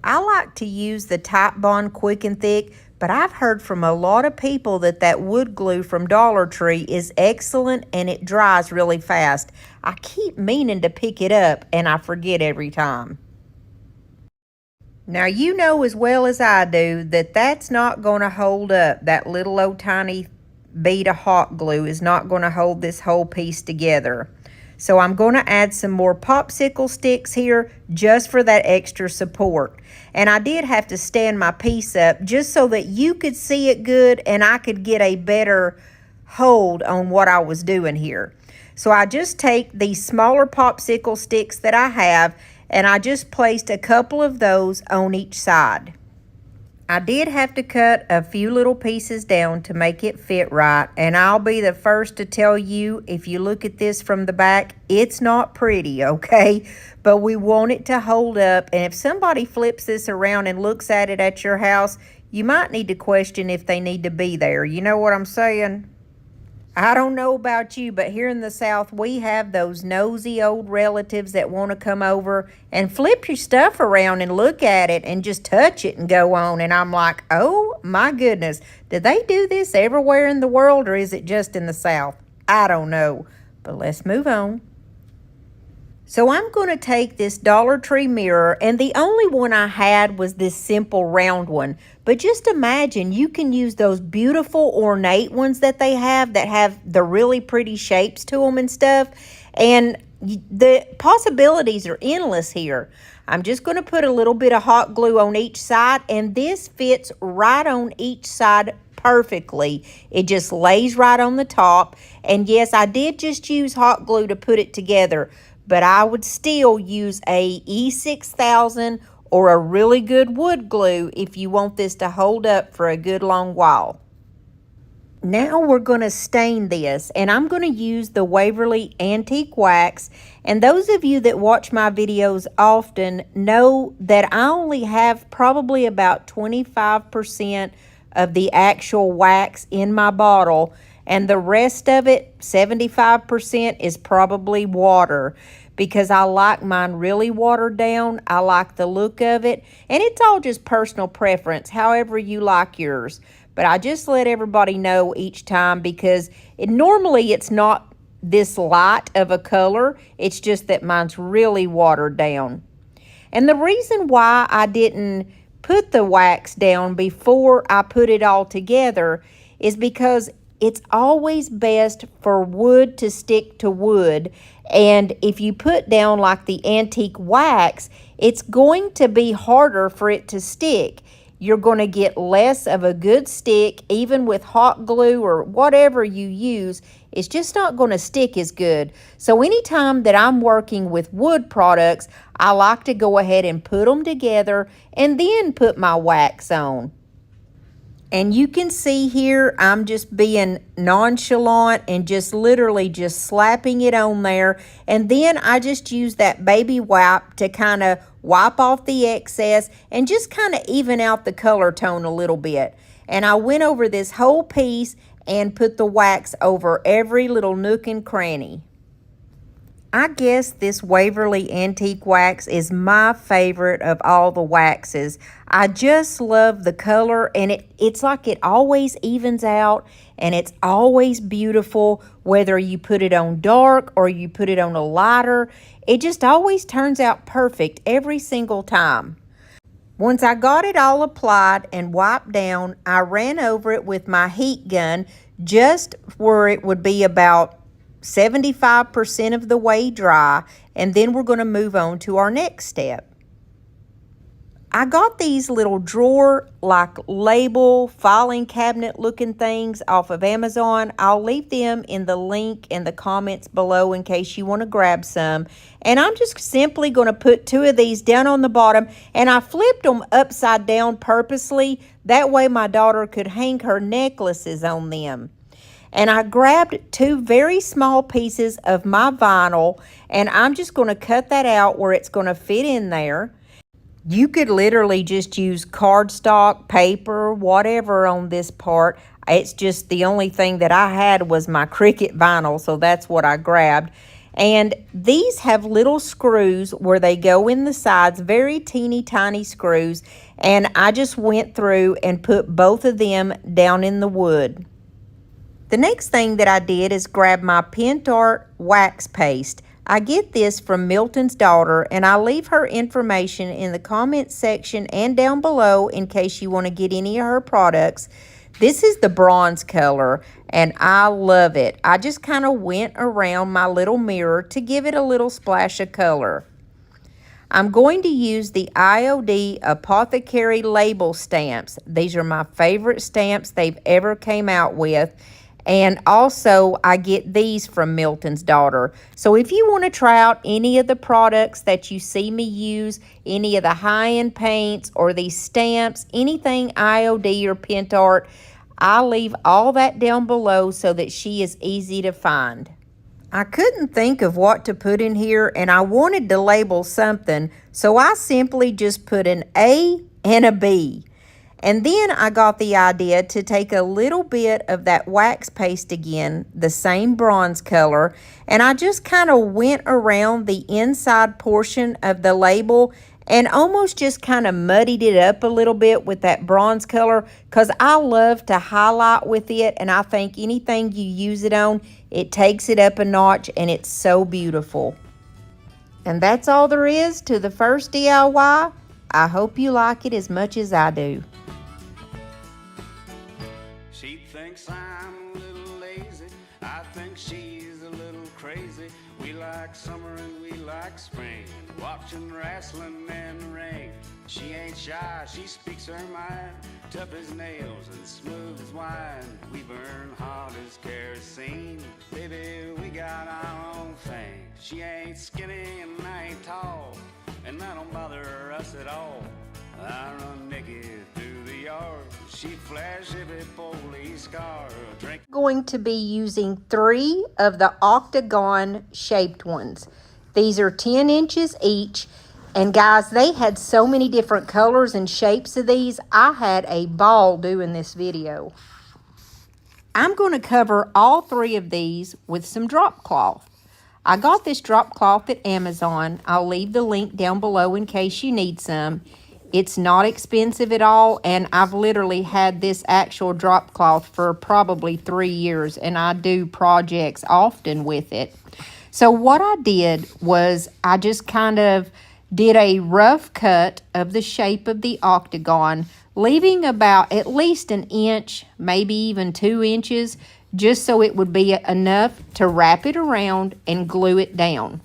I like to use the Type Bond Quick and Thick, but I've heard from a lot of people that wood glue from Dollar Tree is excellent and it dries really fast. I keep meaning to pick it up and I forget every time. Now you know as well as I do that that's not going to hold up. That little old tiny bead of hot glue is not going to hold this whole piece together. So I'm going to add some more popsicle sticks here just for that extra support. And I did have to stand my piece up just so that you could see it good and I could get a better hold on what I was doing here. So I just take these smaller popsicle sticks that I have and I just placed a couple of those on each side. I did have to cut a few little pieces down to make it fit right, and I'll be the first to tell you, if you look at this from the back, it's not pretty, okay? But we want it to hold up, and if somebody flips this around and looks at it at your house, you might need to question if they need to be there. You know what I'm saying? I don't know about you, but here in the South, we have those nosy old relatives that want to come over and flip your stuff around and look at it and just touch it and go on. And I'm like, oh my goodness, do they do this everywhere in the world or is it just in the South? I don't know, but let's move on. So I'm going to take this Dollar Tree mirror, and the only one I had was this simple round one. But just imagine you can use those beautiful ornate ones that they have that have the really pretty shapes to them and stuff. And the possibilities are endless here. I'm just going to put a little bit of hot glue on each side, and this fits right on each side perfectly. It just lays right on the top. And yes, I did just use hot glue to put it together, but I would still use a E6000 or a really good wood glue if you want this to hold up for a good long while. Now we're going to stain this, and I'm going to use the Waverly Antique Wax. And those of you that watch my videos often know that I only have probably about 25% of the actual wax in my bottle, and the rest of it, 75%, is probably water, because I like mine really watered down. I like the look of it, and it's all just personal preference, however you like yours. But I just let everybody know each time, because normally it's not this light of a color. It's just that mine's really watered down. And the reason why I didn't put the wax down before I put it all together is because it's always best for wood to stick to wood. And if you put down like the antique wax, it's going to be harder for it to stick. You're going to get less of a good stick, even with hot glue or whatever you use. It's just not going to stick as good. So anytime that I'm working with wood products, I like to go ahead and put them together and then put my wax on. And you can see here, I'm just being nonchalant and just literally just slapping it on there. And then I just use that baby wipe to kind of wipe off the excess and just kind of even out the color tone a little bit. And I went over this whole piece and put the wax over every little nook and cranny. I guess this Waverly Antique Wax is my favorite of all the waxes. I just love the color, and it's like it always evens out, and it's always beautiful, whether you put it on dark or you put it on a lighter. It just always turns out perfect every single time. Once I got it all applied and wiped down, I ran over it with my heat gun just where it would be about 75% of the way dry, and then we're going to move on to our next step. I got these little drawer like label filing cabinet looking things off of Amazon. I'll leave them in the link in the comments below in case you want to grab some. And I'm just simply going to put 2 of these down on the bottom, and I flipped them upside down purposely. That way my daughter could hang her necklaces on them. And I grabbed 2 very small pieces of my vinyl, and I'm just going to cut that out where it's going to fit in there. You could literally just use cardstock, paper, whatever on this part. It's just the only thing that I had was my Cricut vinyl, so that's what I grabbed. And these have little screws where they go in the sides, very teeny tiny screws, and I just went through and put both of them down in the wood. The next thing that I did is grab my Pent Art wax paste. I get this from Milton's daughter, and I'll leave her information in the comments section and down below in case you want to get any of her products. This is the bronze color, and I love it. I just kind of went around my little mirror to give it a little splash of color. I'm going to use the IOD Apothecary label stamps. These are my favorite stamps they've ever came out with. And also, I get these from Milton's daughter. So if you want to try out any of the products that you see me use, any of the high-end paints or these stamps, anything IOD or Pent Art, I'll leave all that down below so that she is easy to find. I couldn't think of what to put in here, and I wanted to label something, so I simply just put an A and a B. And then I got the idea to take a little bit of that wax paste again, the same bronze color, and I just kind of went around the inside portion of the label and almost just kind of muddied it up a little bit with that bronze color because I love to highlight with it, and I think anything you use it on, it takes it up a notch, and it's so beautiful. And that's all there is to the first DIY. I hope you like it as much as I do. She thinks I'm a little lazy. I think she's a little crazy. We like summer and we like spring, watching wrestling in the ring. She ain't shy, she speaks her mind, tough as nails and smooth as wine. We burn hot as kerosene, baby, we got our own thing. She ain't skinny and I ain't tall, and that don't bother us at all. I run naked through the yard, she flash every police car. Drink. Going to be using 3 of the Octagon shaped ones. These are 10 inches each, and guys, they had so many different colors and shapes of these. I had a ball doing this video. I'm going to cover all 3 of these with some drop cloth. I got this drop cloth at Amazon. I'll leave the link down below in case you need some. It's not expensive at all, and I've literally had this actual drop cloth for probably 3 years, and I do projects often with it. So what I did was I just kind of did a rough cut of the shape of the octagon, leaving about at least an inch, maybe even 2 inches, just so it would be enough to wrap it around and glue it down.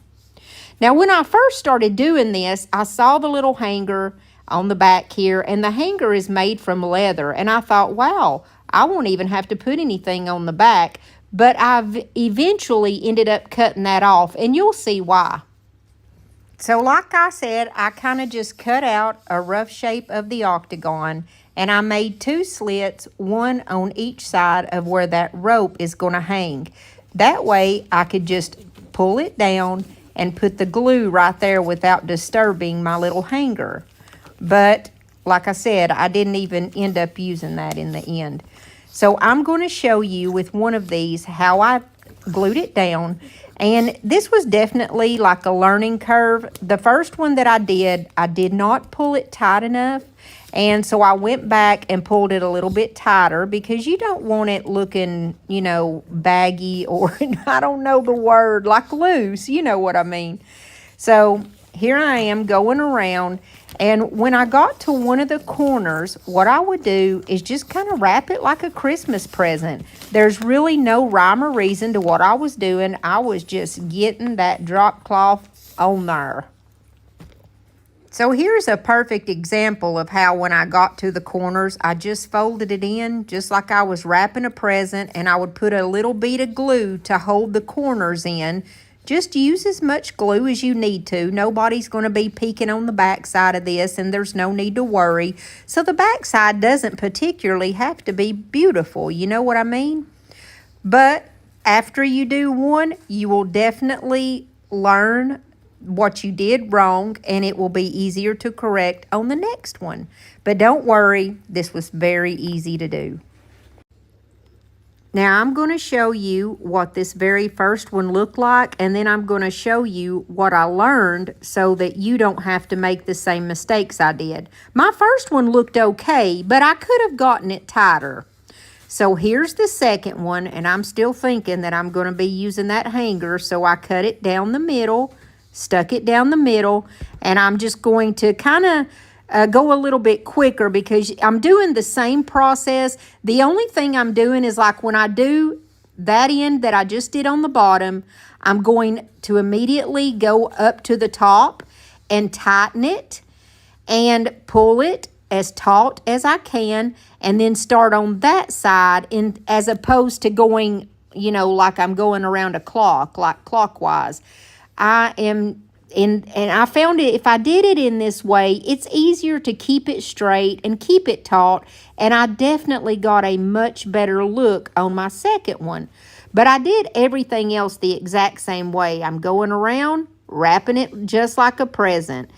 Now, when I first started doing this, I saw the little hanger on the back here, and the hanger is made from leather, and I thought, wow, I won't even have to put anything on the back, but I've eventually ended up cutting that off, and you'll see why. So like I said, I kind of just cut out a rough shape of the octagon, and I made 2 slits, one on each side of where that rope is going to hang. That way I could just pull it down and put the glue right there without disturbing my little hanger. But like I said, I didn't even end up using that in the end. So I'm going to show you with one of these how I glued it down. And this was definitely like a learning curve. The first one that I did not pull it tight enough. And so I went back and pulled it a little bit tighter because you don't want it looking, you know, baggy or I don't know the word, like loose, you know what I mean. So here I am going around, and when I got to one of the corners, what I would do is just kind of wrap it like a Christmas present. There's really no rhyme or reason to what I was doing. I was just getting that drop cloth on there. So here's a perfect example of how when I got to the corners, I just folded it in just like I was wrapping a present, and I would put a little bead of glue to hold the corners in. Just use as much glue as you need to. Nobody's going to be peeking on the back side of this, and there's no need to worry. So the back side doesn't particularly have to be beautiful. You know what I mean? But after you do one, you will definitely learn what you did wrong, and it will be easier to correct on the next one. But don't worry, this was very easy to do. Now I'm going to show you what this very first one looked like, and then I'm going to show you what I learned so that you don't have to make the same mistakes I did. My first one looked okay, but I could have gotten it tighter. So here's the second one, and I'm still thinking that I'm going to be using that hanger, so I cut it down the middle, stuck it down the middle, and I'm just going to kind of go a little bit quicker because I'm doing the same process. The only thing I'm doing is like when I do that end that I just did on the bottom, I'm going to immediately go up to the top and tighten it and pull it as taut as I can, and then start on that side as opposed to going, you know, like I'm going around a clock, like clockwise. And I found it, if I did it in this way, it's easier to keep it straight and keep it taut, and I definitely got a much better look on my second one. But I did everything else the exact same way. I'm going around, wrapping it just like a present.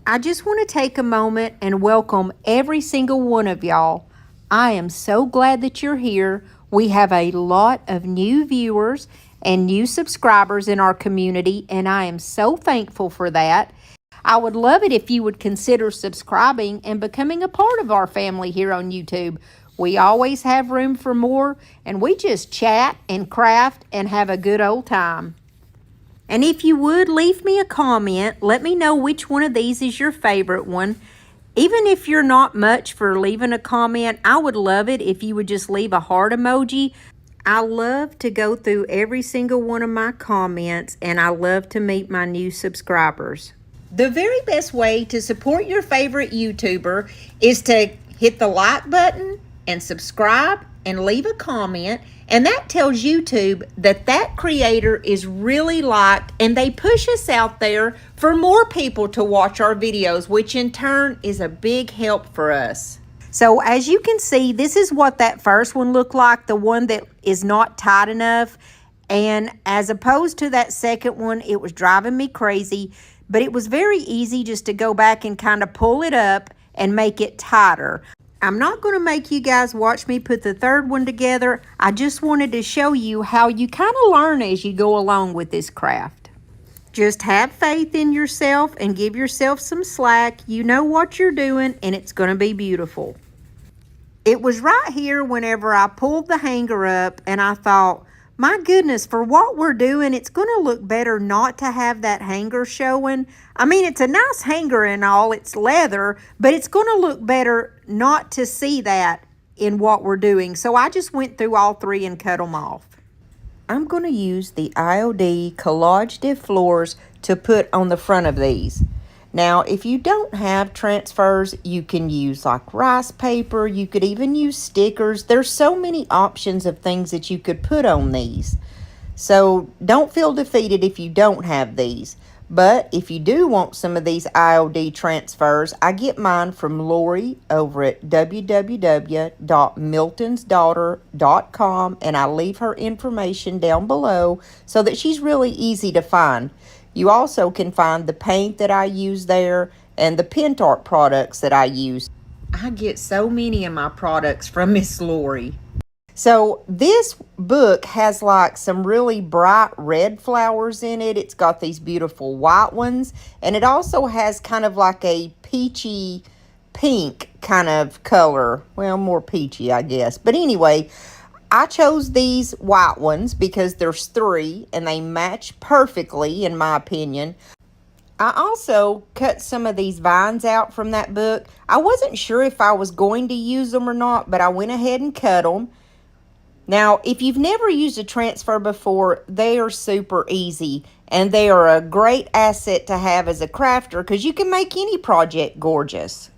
I just want to take a moment and welcome every single one of y'all. I am so glad that you're here. We have a lot of new viewers and new subscribers in our community, and I am so thankful for that. I would love it if you would consider subscribing and becoming a part of our family here on YouTube. We always have room for more, and we just chat and craft and have a good old time. And if you would, leave me a comment. Let me know which one of these is your favorite one. Even if you're not much for leaving a comment, I would love it if you would just leave a heart emoji. I love to go through every single one of my comments, and I love to meet my new subscribers. The very best way to support your favorite YouTuber is to hit the like button and subscribe and leave a comment, and that tells YouTube that that creator is really liked, and they push us out there for more people to watch our videos, which in turn is a big help for us. So as you can see, this is what that first one looked like, the one that is not tight enough. And as opposed to that second one, it was driving me crazy. But it was very easy just to go back and kind of pull it up and make it tighter. I'm not going to make you guys watch me put the third one together. I just wanted to show you how you kind of learn as you go along with this craft. Just have faith in yourself and give yourself some slack. You know what you're doing, and it's going to be beautiful. It was right here whenever I pulled the hanger up, and I thought, My goodness, for what we're doing, it's going to look better not to have that hanger showing. I mean, it's a nice hanger and all, it's leather, but it's going to look better not to see that in what we're doing. So I just went through all three and cut them off. I'm going to use the IOD Collage de Fleurs to put on the front of these. Now, if you don't have transfers, you can use like rice paper. You could even use stickers. There's so many options of things that you could put on these. So don't feel defeated if you don't have these. But if you do want some of these IOD transfers, I get mine from Lori over at www.miltonsdaughter.com, and I leave her information down below so that she's really easy to find. You also can find the paint that I use there and the pen art products that I use. I get so many of my products from Miss Lori. So this book has like some really bright red flowers in it. It's got these beautiful white ones. And it also has kind of like a peachy pink kind of color. Well, more peachy, I guess. But anyway, I chose these white ones because there's 3 and they match perfectly in my opinion. I also cut some of these vines out from that book. I wasn't sure if I was going to use them or not, but I went ahead and cut them. Now, if you've never used a transfer before, they are super easy and they are a great asset to have as a crafter because you can make any project gorgeous.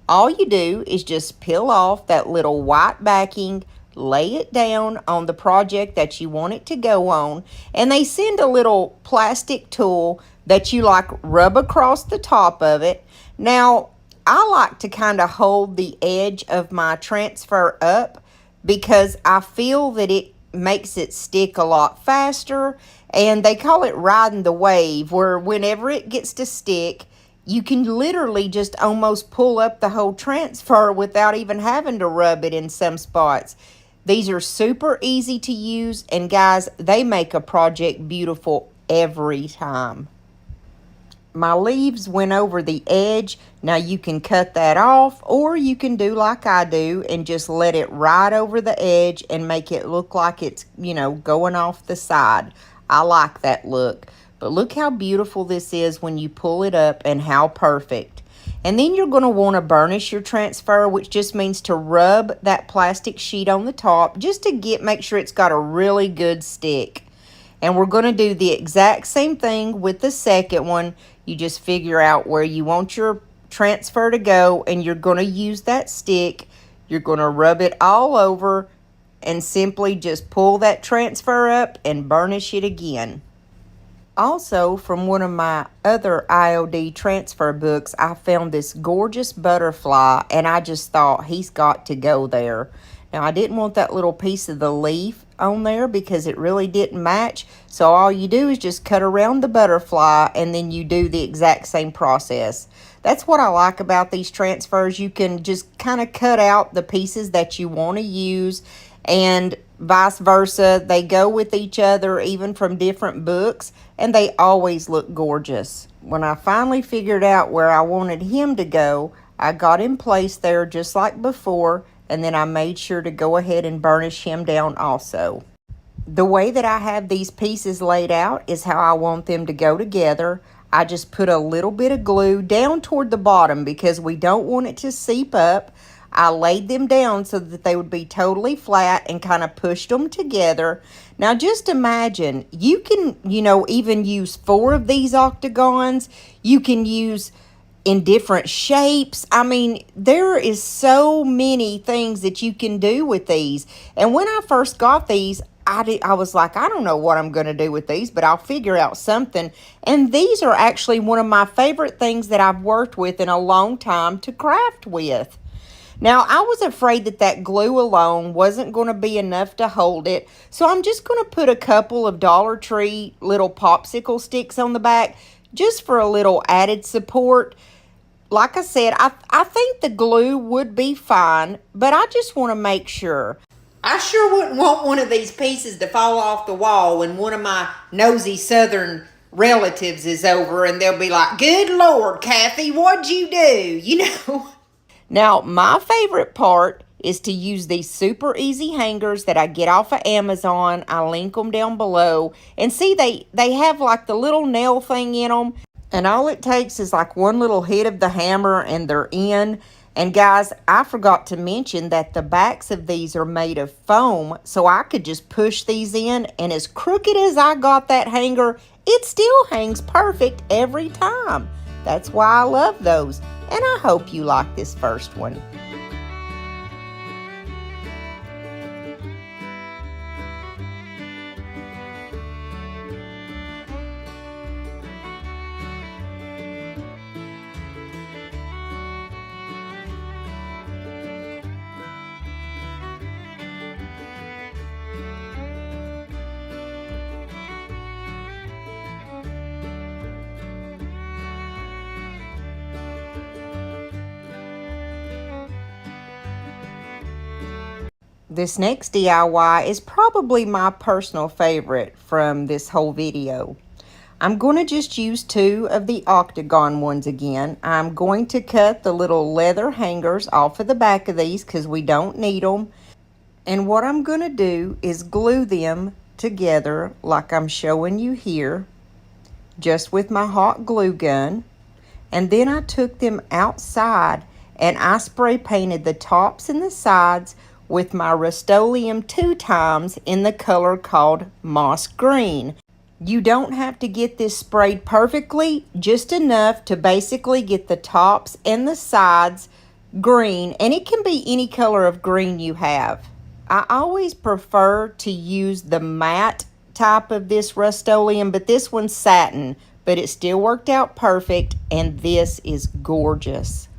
All you do is just peel off that little white backing, lay it down on the project that you want it to go on, and they send a little plastic tool that you like rub across the top of it. Now, I like to kind of hold the edge of my transfer up because I feel that it makes it stick a lot faster, and they call it riding the wave, where whenever it gets to stick, you can literally just almost pull up the whole transfer without even having to rub it in some spots. These are super easy to use, and guys, they make a project beautiful every time. My leaves went over the edge. Now you can cut that off, or you can do like I do and just let it ride over the edge and make it look like it's, going off the side. I like that look. But look how beautiful this is when you pull it up and how perfect. And then you're going to want to burnish your transfer, which just means to rub that plastic sheet on the top just to make sure it's got a really good stick. And we're going to do the exact same thing with the second one. You just figure out where you want your transfer to go, and you're going to use that stick. You're going to rub it all over and simply just pull that transfer up and burnish it again. Also, from one of my other IOD transfer books, I found this gorgeous butterfly, and I just thought he's got to go there. Now, I didn't want that little piece of the leaf on there because it really didn't match. So all you do is just cut around the butterfly, and then you do the exact same process. That's what I like about these transfers. You can just kind of cut out the pieces that you want to use, and vice versa. They go with each other even from different books, and they always look gorgeous. When I finally figured out where I wanted him to go, I got him placed there just like before, and then I made sure to go ahead and burnish him down also. The way that I have these pieces laid out is how I want them to go together. I just put a little bit of glue down toward the bottom because we don't want it to seep up. I laid them down so that they would be totally flat and kind of pushed them together. Now just imagine, you can, even use 4 of these octagons. You can use in different shapes. I mean, there is so many things that you can do with these. And when I first got these, I was like, I don't know what I'm going to do with these, but I'll figure out something. And these are actually one of my favorite things that I've worked with in a long time to craft with. Now, I was afraid that glue alone wasn't going to be enough to hold it, so I'm just going to put a couple of Dollar Tree little popsicle sticks on the back just for a little added support. Like I said, I think the glue would be fine, but I just want to make sure. I sure wouldn't want one of these pieces to fall off the wall when one of my nosy southern relatives is over, and they'll be like, "Good Lord, Kathy, what'd you do?" Now, my favorite part is to use these super easy hangers that I get off of Amazon. I link them down below. And see, they have like the little nail thing in them. And all it takes is like one little hit of the hammer and they're in. And guys, I forgot to mention that the backs of these are made of foam. So I could just push these in, and as crooked as I got that hanger, it still hangs perfect every time. That's why I love those. And I hope you like this first one. This next DIY is probably my personal favorite from this whole video. I'm going to just use 2 of the Octagon ones again. I'm going to cut the little leather hangers off of the back of these because we don't need them. And what I'm going to do is glue them together like I'm showing you here, just with my hot glue gun. And then I took them outside and I spray painted the tops and the sides with my Rust-Oleum 2 times in the color called Moss Green. You don't have to get this sprayed perfectly, just enough to basically get the tops and the sides green, and it can be any color of green you have. I always prefer to use the matte type of this Rust-Oleum, but this one's satin, but it still worked out perfect, and this is gorgeous.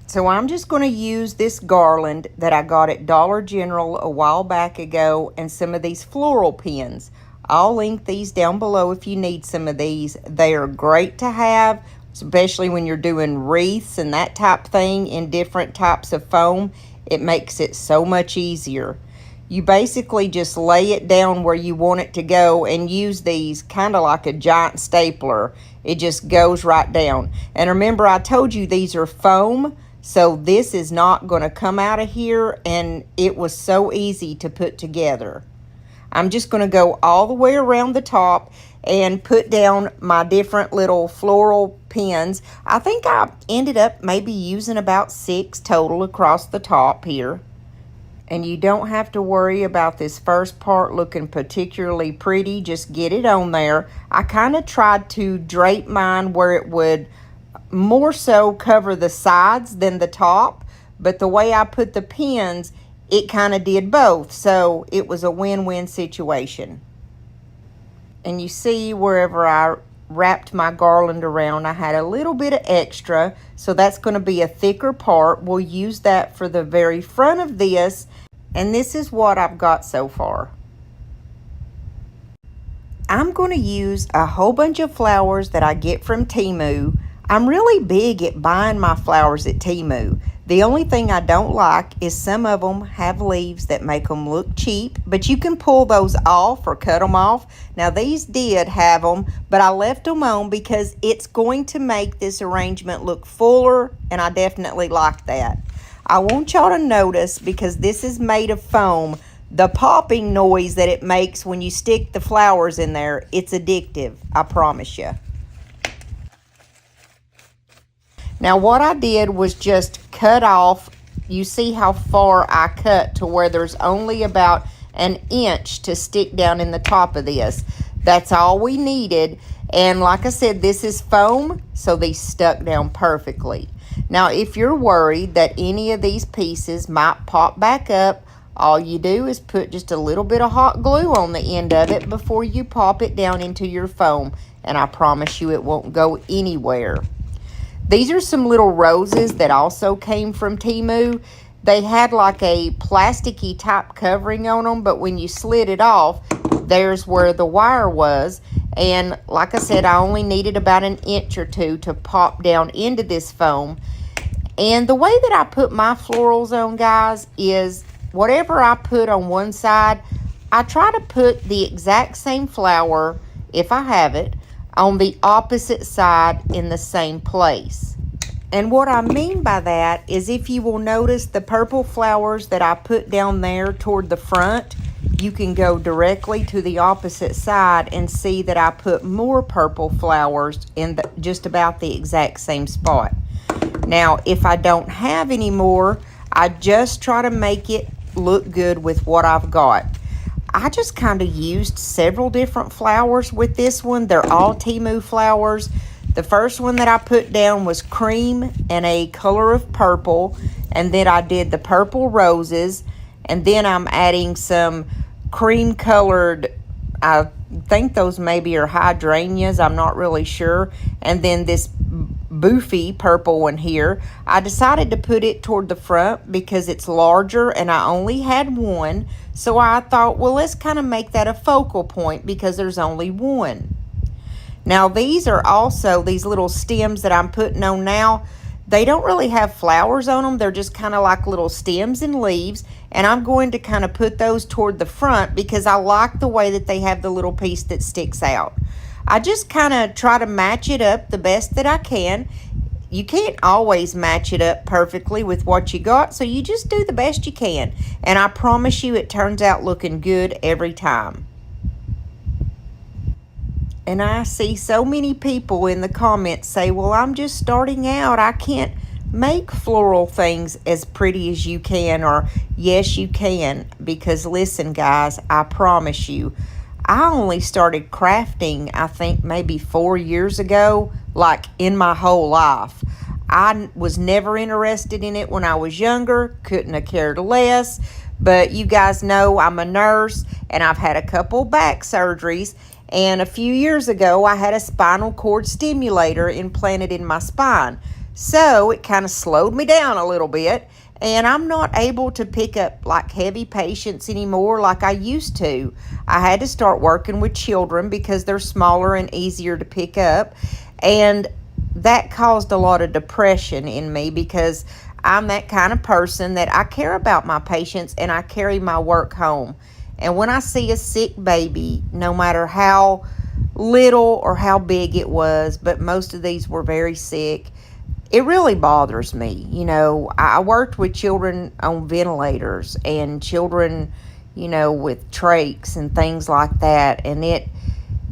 So I'm just going to use this garland that I got at Dollar General a while back ago and some of these floral pins. I'll link these down below if you need some of these. They are great to have, especially when you're doing wreaths and that type thing in different types of foam. It makes it so much easier. You basically just lay it down where you want it to go and use these kind of like a giant stapler. It just goes right down. And remember, I told you these are foam. So this is not going to come out of here, and it was so easy to put together. I'm just going to go all the way around the top and put down my different little floral pins. I think I ended up maybe using about 6 total across the top here. And you don't have to worry about this first part looking particularly pretty. Just get it on there. I kind of tried to drape mine where it would more so cover the sides than the top, but the way I put the pins, it kind of did both, so it was a win-win situation. And you see wherever I wrapped my garland around, I had a little bit of extra, so that's going to be a thicker part. We'll use that for the very front of this, and this is what I've got so far. I'm going to use a whole bunch of flowers that I get from Temu. I'm really big at buying my flowers at Temu. The only thing I don't like is some of them have leaves that make them look cheap, but you can pull those off or cut them off. Now these did have them, but I left them on because it's going to make this arrangement look fuller, and I definitely like that. I want y'all to notice, because this is made of foam, the popping noise that it makes when you stick the flowers in there. It's addictive, I promise you. Now what I did was just cut off, you see how far I cut to where there's only about an inch to stick down in the top of this. That's all we needed. And like I said, this is foam, so these stuck down perfectly. Now if you're worried that any of these pieces might pop back up, all you do is put just a little bit of hot glue on the end of it before you pop it down into your foam. And I promise you it won't go anywhere. These are some little roses that also came from Temu. They had like a plasticky type covering on them, but when you slid it off, there's where the wire was. And like I said, I only needed about an inch or 2 to pop down into this foam. And the way that I put my florals on, guys, is whatever I put on one side, I try to put the exact same flower, if I have it, on the opposite side in the same place. And what I mean by that is if you will notice the purple flowers that I put down there toward the front, you can go directly to the opposite side and see that I put more purple flowers in just about the exact same spot. Now, if I don't have any more, I just try to make it look good with what I've got. I just kind of used several different flowers with this one. They're all Temu flowers. The first one that I put down was cream and a color of purple, and then I did the purple roses, and then I'm adding some cream colored, I think those maybe are hydrangeas, I'm not really sure, and then this boofy purple one here. I decided to put it toward the front because it's larger and I only had one, so I thought, well, let's kind of make that a focal point because there's only one. Now, these are also, these little stems that I'm putting on now, they don't really have flowers on them. They're just kind of like little stems and leaves. And I'm going to kind of put those toward the front because I like the way that they have the little piece that sticks out. I just kind of try to match it up the best that I can. You can't always match it up perfectly with what you got, so you just do the best you can. And I promise you it turns out looking good every time. And I see so many people in the comments say, well, I'm just starting out. I can't make floral things as pretty as you can. Or, yes, you can. Because listen, guys, I promise you, I only started crafting, I think, maybe 4 years ago, like in my whole life. I was never interested in it when I was younger. Couldn't have cared less. But you guys know I'm a nurse, and I've had a couple back surgeries. And a few years ago, I had a spinal cord stimulator implanted in my spine. So it kind of slowed me down a little bit. And I'm not able to pick up like heavy patients anymore like I used to. I had to start working with children because they're smaller and easier to pick up. And that caused a lot of depression in me because I'm that kind of person that I care about my patients and I carry my work home. And when I see a sick baby, no matter how little or how big it was, but most of these were very sick, it really bothers me. You know, I worked with children on ventilators and children, you know, with trachs and things like that. And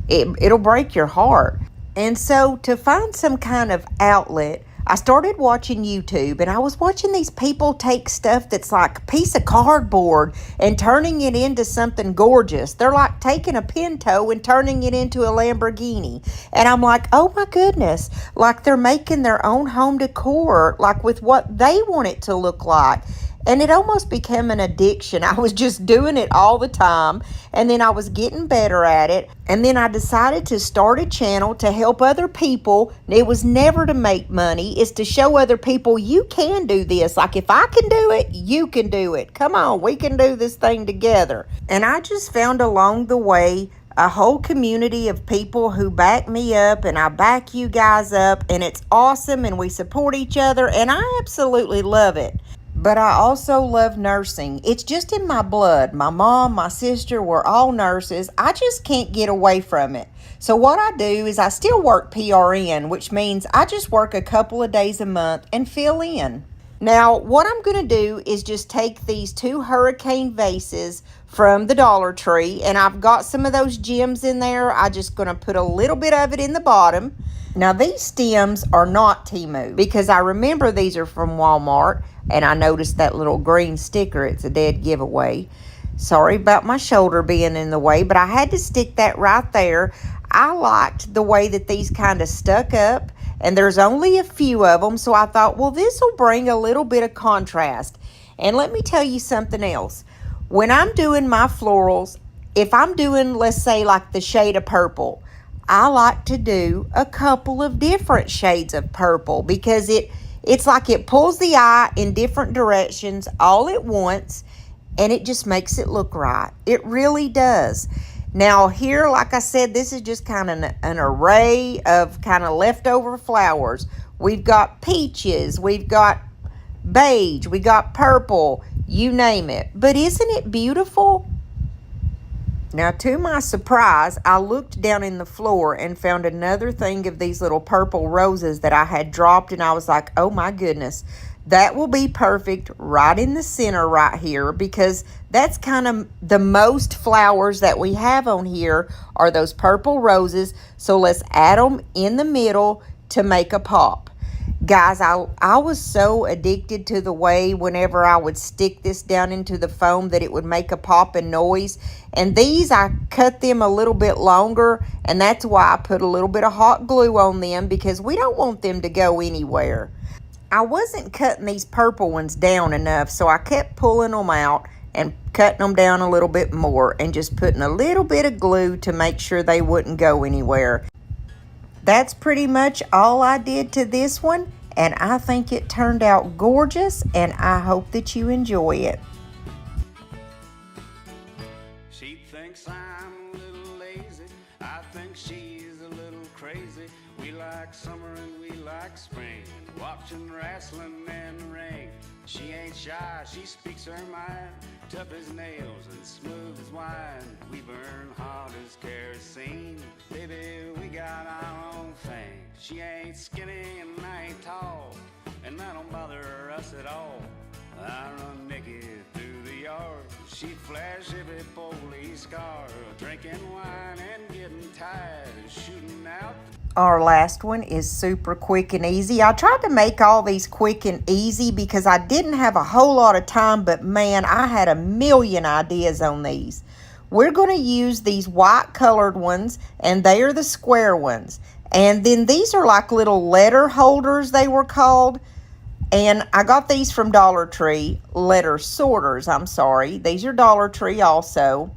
it'll break your heart. And so to find some kind of outlet, I started watching YouTube, and I was watching these people take stuff that's like a piece of cardboard and turning it into something gorgeous. They're like taking a Pinto and turning it into a Lamborghini. And I'm like, oh my goodness, like they're making their own home decor, like with what they want it to look like. And it almost became an addiction. I was just doing it all the time. And then I was getting better at it. And then I decided to start a channel to help other people. It was never to make money. It's to show other people you can do this. Like if I can do it, you can do it. Come on, we can do this thing together. And I just found along the way a whole community of people who back me up, and I back you guys up. And it's awesome, and we support each other. And I absolutely love it. But I also love nursing. It's just in my blood. My mom, my sister, we're all nurses. I just can't get away from it. So what I do is I still work PRN, which means I just work a couple of days a month and fill in. Now, what I'm going to do is just take these 2 hurricane vases from the Dollar Tree, and I've got some of those gems in there. I'm just going to put a little bit of it in the bottom. Now, these stems are not Temu because I remember these are from Walmart, and I noticed that little green sticker. It's a dead giveaway. Sorry about my shoulder being in the way, but I had to stick that right there. I liked the way that these kind of stuck up, and there's only a few of them, so I thought, well, this will bring a little bit of contrast. And let me tell you something else. When I'm doing my florals, if I'm doing, let's say, like the shade of purple, I like to do a couple of different shades of purple because it's like it pulls the eye in different directions all at once, and it just makes it look right. It really does. Now here, like I said, this is just kind of an array of kind of leftover flowers. We've got peaches, we've got beige, we got purple, you name it. But isn't it beautiful? Now, to my surprise, I looked down in the floor and found another thing of these little purple roses that I had dropped, and I was like, oh my goodness, that will be perfect right in the center right here, because that's kind of the most flowers that we have on here are those purple roses. So let's add them in the middle to make a pop. Guys, I was so addicted to the way whenever I would stick this down into the foam that it would make a pop and noise. And these, I cut them a little bit longer, and that's why I put a little bit of hot glue on them, because we don't want them to go anywhere. I wasn't cutting these purple ones down enough, so I kept pulling them out and cutting them down a little bit more and just putting a little bit of glue to make sure they wouldn't go anywhere. That's pretty much all I did to this one, and I think it turned out gorgeous, and I hope that you enjoy it. She thinks I'm a little lazy. I think she's a little crazy. We like summer and we like spring, watching wrestling in the ring. She ain't shy, she speaks her mind, tough as nails and smooth as wine. We burn hot as kerosene, baby, we got our own thing. She ain't skinny and I ain't tall, and that don't bother us at all. I run naked through the yard, she flash every police car, drinking wine and getting tired, shooting out. Our last one is super quick and easy. I tried to make all these quick and easy because I didn't have a whole lot of time, but man, I had a million ideas on these. We're going to use these white colored ones, and they are the square ones. And then these are like little letter holders, they were called. And I got these from Dollar Tree, letter sorters, I'm sorry. These are Dollar Tree also.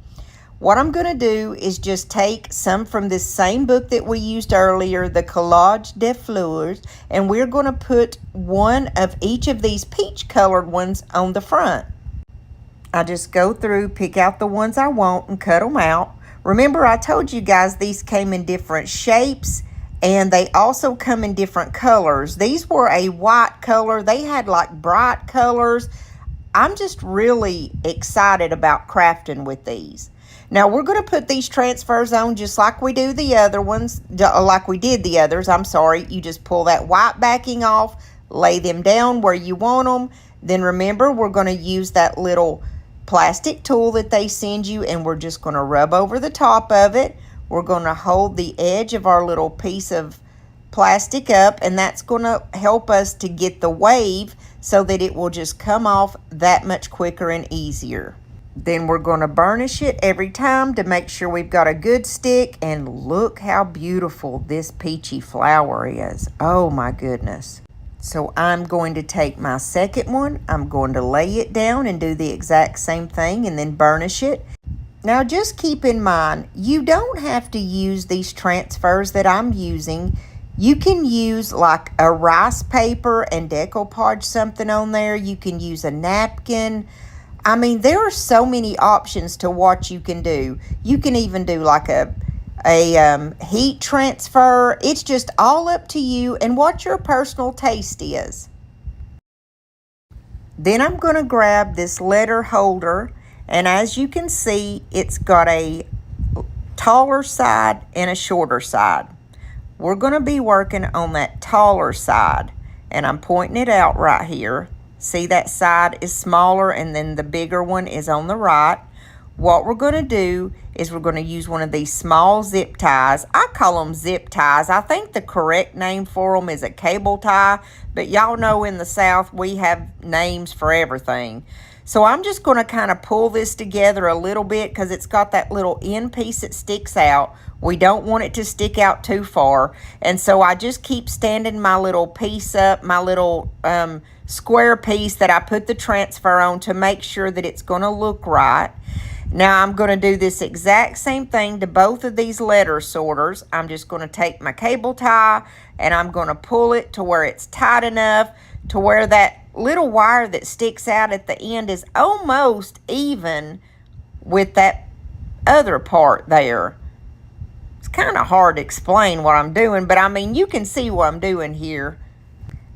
What I'm going to do is just take some from this same book that we used earlier, the Collage des Fleurs, and we're going to put one of each of these peach colored ones on the front. I just go through, pick out the ones I want, and cut them out. Remember, I told you guys these came in different shapes, and they also come in different colors. These were a white color. They had like bright colors. I'm just really excited about crafting with these. Now, we're going to put these transfers on just like we do the other ones, like we did the others, I'm sorry. You just pull that white backing off, lay them down where you want them. Then remember, we're going to use that little plastic tool that they send you, and we're just going to rub over the top of it. We're going to hold the edge of our little piece of plastic up, and that's going to help us to get the wave so that it will just come off that much quicker and easier. Then we're going to burnish it every time to make sure we've got a good stick. And look how beautiful this peachy flower is. Oh my goodness. So I'm going to take my second one. I'm going to lay it down and do the exact same thing and then burnish it. Now just keep in mind, you don't have to use these transfers that I'm using. You can use like a rice paper and decoupage something on there. You can use a napkin. I mean, there are so many options to what you can do. You can even do like a heat transfer. It's just all up to you and what your personal taste is. Then I'm going to grab this letter holder, and as you can see, it's got a taller side and a shorter side. We're going to be working on that taller side, and I'm pointing it out right here. See, that side is smaller, and then the bigger one is on the right. What we're going to do is we're going to use one of these small zip ties. I call them zip ties. I think the correct name for them is a cable tie, but y'all know in the South we have names for everything. So I'm just going to kind of pull this together a little bit because it's got that little end piece that sticks out. We don't want it to stick out too far. And so I just keep standing my little piece up, my little square piece that I put the transfer on to make sure that it's going to look right. Now I'm going to do this exact same thing to both of these letter sorters. I'm just going to take my cable tie and I'm going to pull it to where it's tight enough to where that little wire that sticks out at the end is almost even with that other part there. It's kind of hard to explain what I'm doing, but I mean, you can see what I'm doing here.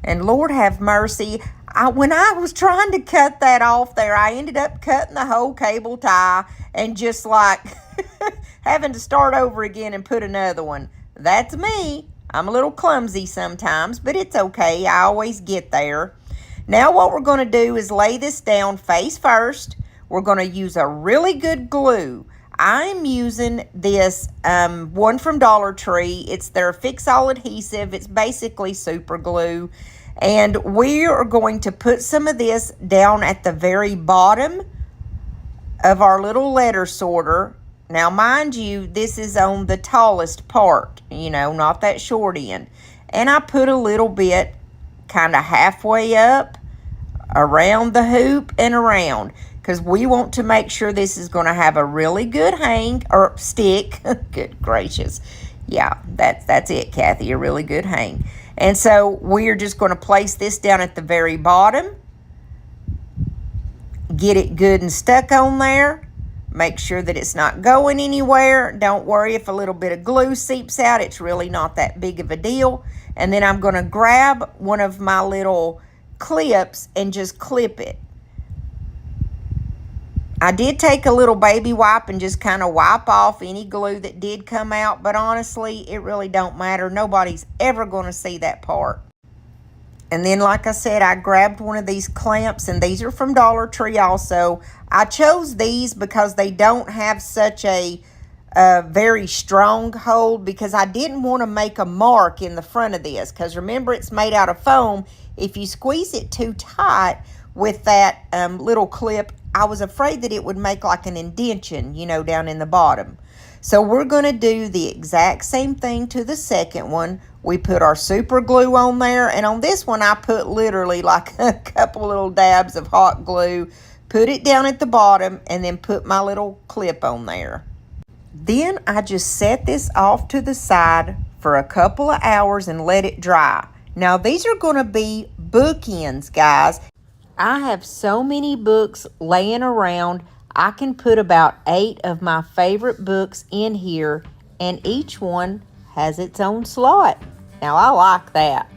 And Lord have mercy, when I was trying to cut that off there, I ended up cutting the whole cable tie and just like having to start over again and put another one. That's me. I'm a little clumsy sometimes, but it's okay. I always get there. Now what we're going to do is lay this down face first. We're going to use a really good glue. I'm using this one from Dollar Tree. It's their Fix-All adhesive. It's basically super glue. And we are going to put some of this down at the very bottom of our little letter sorter. Now, mind you, this is on the tallest part, you know, not that short end. And I put a little bit kind of halfway up, around the hoop and around, because we want to make sure this is going to have a really good hang or stick. Good gracious. Yeah, that's it, Kathy, a really good hang. And so we're just going to place this down at the very bottom. Get it good and stuck on there. Make sure that it's not going anywhere. Don't worry if a little bit of glue seeps out. It's really not that big of a deal. And then I'm going to grab one of my little clips and just clip it. I did take a little baby wipe and just kind of wipe off any glue that did come out. But honestly, it really don't matter. Nobody's ever going to see that part. And then, like I said, I grabbed one of these clamps, and these are from Dollar Tree also. I chose these because they don't have such a very strong hold, because I didn't want to make a mark in the front of this. Because remember, it's made out of foam. If you squeeze it too tight with that little clip, I was afraid that it would make like an indentation, you know, down in the bottom. So we're going to do the exact same thing to the second one. We put our super glue on there, and on this one I put literally like a couple little dabs of hot glue, put it down at the bottom, and then put my little clip on there. Then I just set this off to the side for a couple of hours and let it dry. Now these are going to be bookends, guys. I have so many books laying around. I can put about 8 of my favorite books in here, and each one has its own slot. Now, I like that.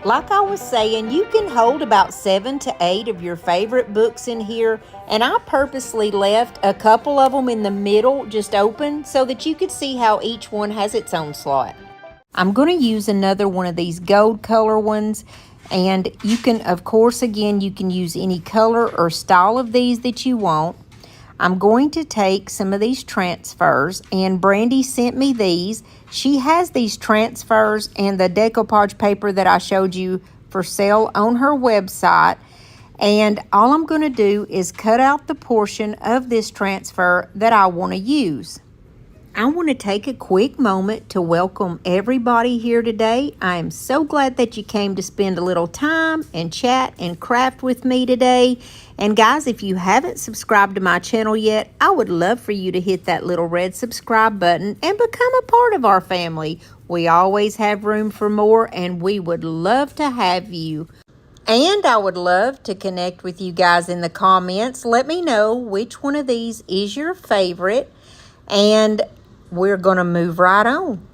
Like I was saying, you can hold about 7 to 8 of your favorite books in here, and I purposely left a couple of them in the middle just open so that you could see how each one has its own slot. I'm going to use another one of these gold color ones, and you can, of course, again, you can use any color or style of these that you want. I'm going to take some of these transfers, and Brandy sent me these. She has these transfers and the decoupage paper that I showed you for sale on her website. And all I'm going to do is cut out the portion of this transfer that I want to use. I want to take a quick moment to welcome everybody here today. I am so glad that you came to spend a little time and chat and craft with me today. And guys, if you haven't subscribed to my channel yet, I would love for you to hit that little red subscribe button and become a part of our family. We always have room for more, and we would love to have you. And I would love to connect with you guys in the comments. Let me know which one of these is your favorite, and we're going to move right on.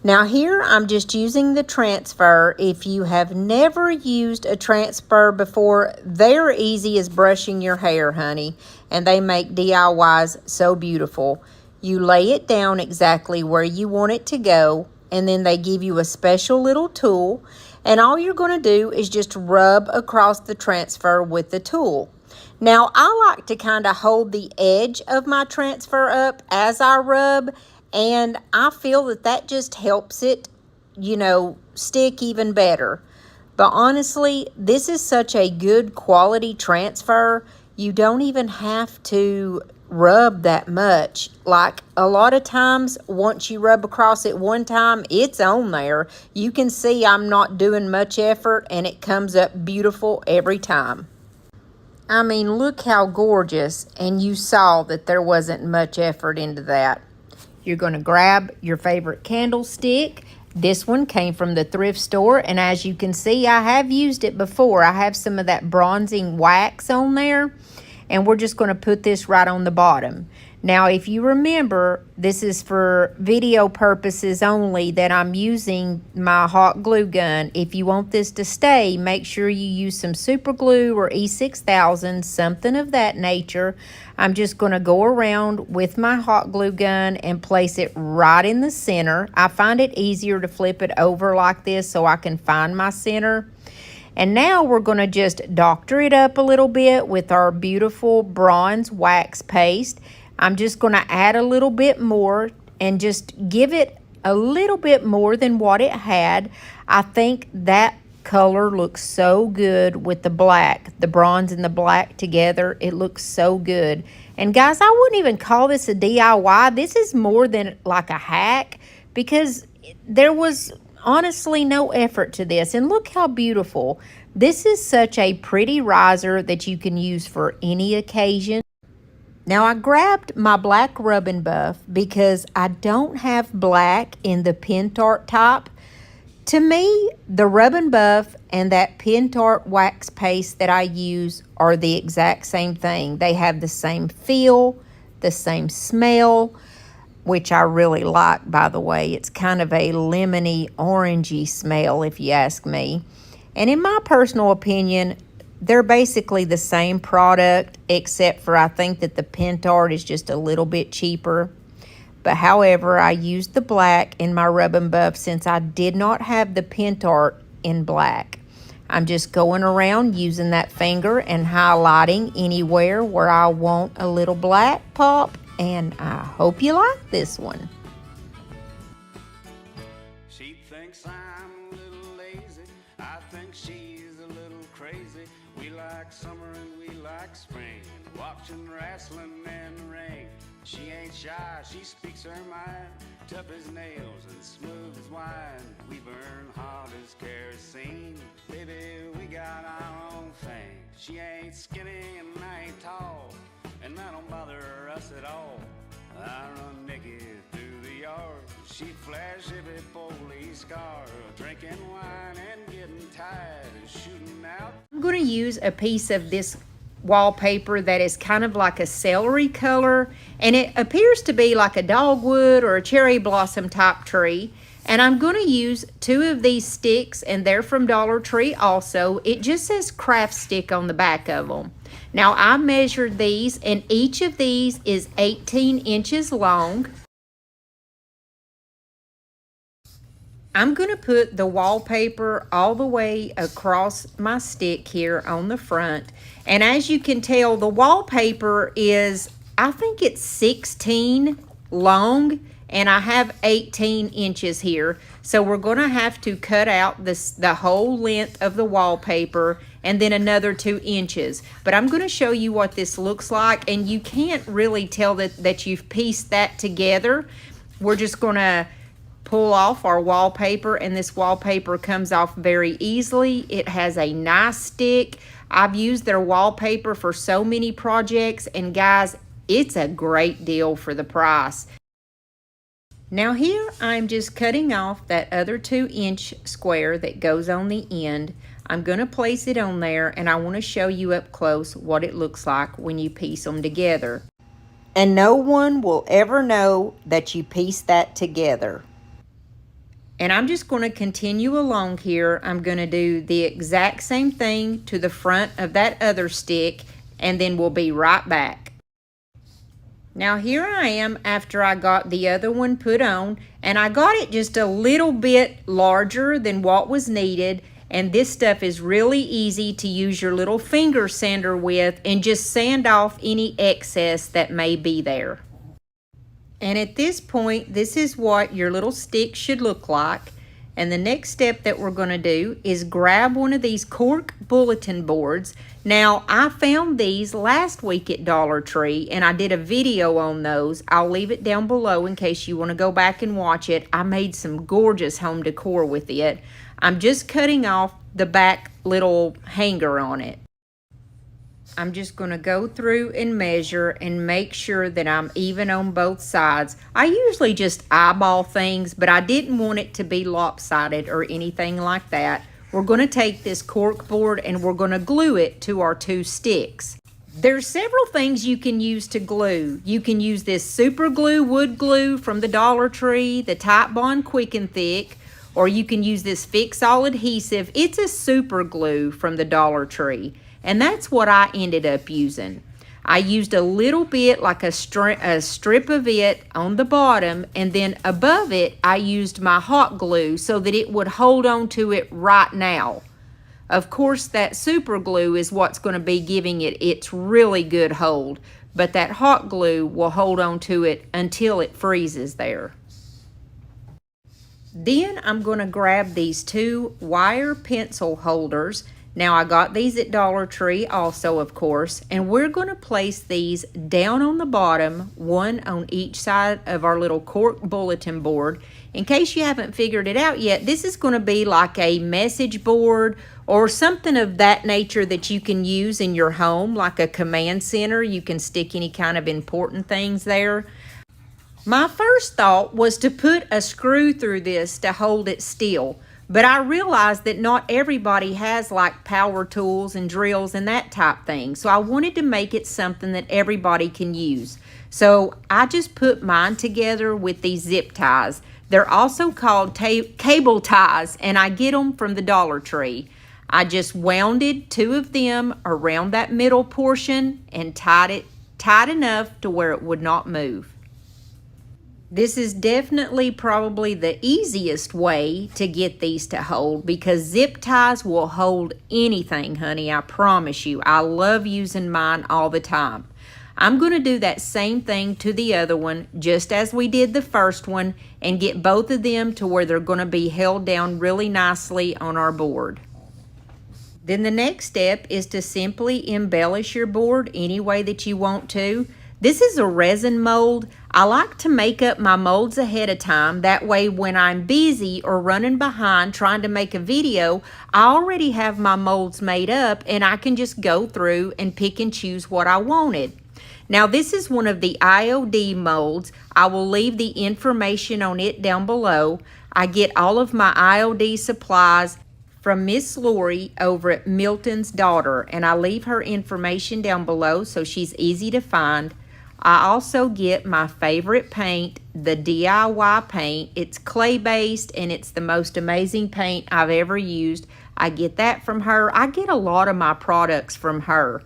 Now here I'm just using the transfer. If you have never used a transfer before, they're easy as brushing your hair, honey. And they make DIYs so beautiful. You lay it down exactly where you want it to go, and then they give you a special little tool. And all you're going to do is just rub across the transfer with the tool. Now, I like to kind of hold the edge of my transfer up as I rub, and I feel that that just helps it, you know, stick even better. But honestly, this is such a good quality transfer. You don't even have to rub that much. Like a lot of times, once you rub across it one time, it's on there. You can see I'm not doing much effort, and it comes up beautiful every time. I mean, look how gorgeous, and you saw that there wasn't much effort into that. You're going to grab your favorite candlestick. This one came from the thrift store, and as you can see, I have used it before. I have some of that bronzing wax on there, and we're just going to put this right on the bottom. Now, if you remember, this is for video purposes only that I'm using my hot glue gun. If you want this to stay, make sure you use some super glue or E6000, something of that nature. I'm just going to go around with my hot glue gun and place it right in the center. I find it easier to flip it over like this so I can find my center. And now we're going to just doctor it up a little bit with our beautiful bronze wax paste. I'm just going to add a little bit more and just give it a little bit more than what it had. I think that color looks so good with the black, the bronze and the black together. It looks so good. And guys, I wouldn't even call this a DIY. This is more than like a hack because there was honestly no effort to this. And look how beautiful. This is such a pretty riser that you can use for any occasion. Now, I grabbed my black rubbing buff because I don't have black in the Pentart type. To me, the rubbing buff and that Pentart wax paste that I use are the exact same thing. They have the same feel, the same smell, which I really like, by the way. It's kind of a lemony, orangey smell, if you ask me. And in my personal opinion, they're basically the same product, except for I think that the Pentart is just a little bit cheaper. But however, I used the black in my rubbing buff since I did not have the Pentart in black. I'm just going around using that finger and highlighting anywhere where I want a little black pop. And I hope you like this one. She thinks I'm a little lazy. I think she's a little crazy. We like summer and we like spring, watching wrestling in the ring. She ain't shy, she speaks her mind, tough as nails and smooth as wine. We burn hot as kerosene, baby, we got our own thing. She ain't skinny and I ain't tall, and that don't bother us at all. I run naked through the yard, she'd flash every police car, drinking wine and getting tired of shooting out. I'm going to use a piece of this wallpaper that is kind of like a celery color, and it appears to be like a dogwood or a cherry blossom type tree. And I'm going to use 2 of these sticks, and they're from Dollar Tree also. It just says craft stick on the back of them. Now, I measured these, and each of these is 18 inches long. I'm going to put the wallpaper all the way across my stick here on the front. And as you can tell, the wallpaper is, I think it's 16 long, and I have 18 inches here. So we're going to have to cut out the whole length of the wallpaper and then another 2 inches. But I'm going to show you what this looks like, and you can't really tell that you've pieced that together. We're just going to pull off our wallpaper, and this wallpaper comes off very easily. It has a nice stick. I've used their wallpaper for so many projects, and guys, it's a great deal for the price. Now here I'm just cutting off that other 2-inch square that goes on the end. I'm going to place it on there, and I want to show you up close what it looks like when you piece them together. And no one will ever know that you pieced that together. And I'm just going to continue along here. I'm going to do the exact same thing to the front of that other stick, and then we'll be right back. Now here I am after I got the other one put on, and I got it just a little bit larger than what was needed. And this stuff is really easy to use your little finger sander with and just sand off any excess that may be there. And at this point, this is what your little stick should look like. And the next step that we're going to do is grab one of these Cork bulletin boards. Now, I found these last week at Dollar Tree, and I did a video on those. I'll leave it down below in case you want to go back and watch it. I made some gorgeous home decor with it. I'm just cutting off the back little hanger on it. I'm just going to go through and measure and make sure that I'm even on both sides. I usually just eyeball things, but I didn't want it to be lopsided or anything like that. We're going to take this cork board and we're going to glue it to our 2 sticks. There's several things you can use to glue. You can use this super glue, wood glue from the Dollar Tree, the Type Bond Quick and Thick, or you can use this Fix All adhesive. It's a super glue from the Dollar Tree, and that's what I ended up using. I used a little bit, like a strip of it on the bottom, and then above it, I used my hot glue so that it would hold on to it right now. Of course, that super glue is what's going to be giving it its really good hold, but that hot glue will hold on to it until it freezes there. Then I'm going to grab these 2 wire pencil holders. Now I got these at Dollar Tree also, of course, and we're going to place these down on the bottom, one on each side of our little cork bulletin board. In case you haven't figured it out yet, this is going to be like a message board or something of that nature that you can use in your home, like a command center. You can stick any kind of important things there. My first thought was to put a screw through this to hold it still, but I realized that not everybody has like power tools and drills and that type thing, so I wanted to make it something that everybody can use. So I just put mine together with these zip ties. They're also called cable ties, and I get them from the Dollar Tree. I just wounded 2 of them around that middle portion and tied it tight enough to where it would not move. This is definitely probably the easiest way to get these to hold, because zip ties will hold anything, honey, I promise you. I love using mine all the time. I'm going to do that same thing to the other one, just as we did the first one, and get both of them to where they're going to be held down really nicely on our board. Then the next step is to simply embellish your board any way that you want to. This is a resin mold. I like to make up my molds ahead of time. That way when I'm busy or running behind trying to make a video, I already have my molds made up and I can just go through and pick and choose what I wanted. Now this is one of the IOD molds. I will leave the information on it down below. I get all of my IOD supplies from Miss Lori over at Milton's Daughter, and I leave her information down below so she's easy to find. I also get my favorite paint, the DIY paint. It's clay based and it's the most amazing paint I've ever used. I get that from her. I get a lot of my products from her.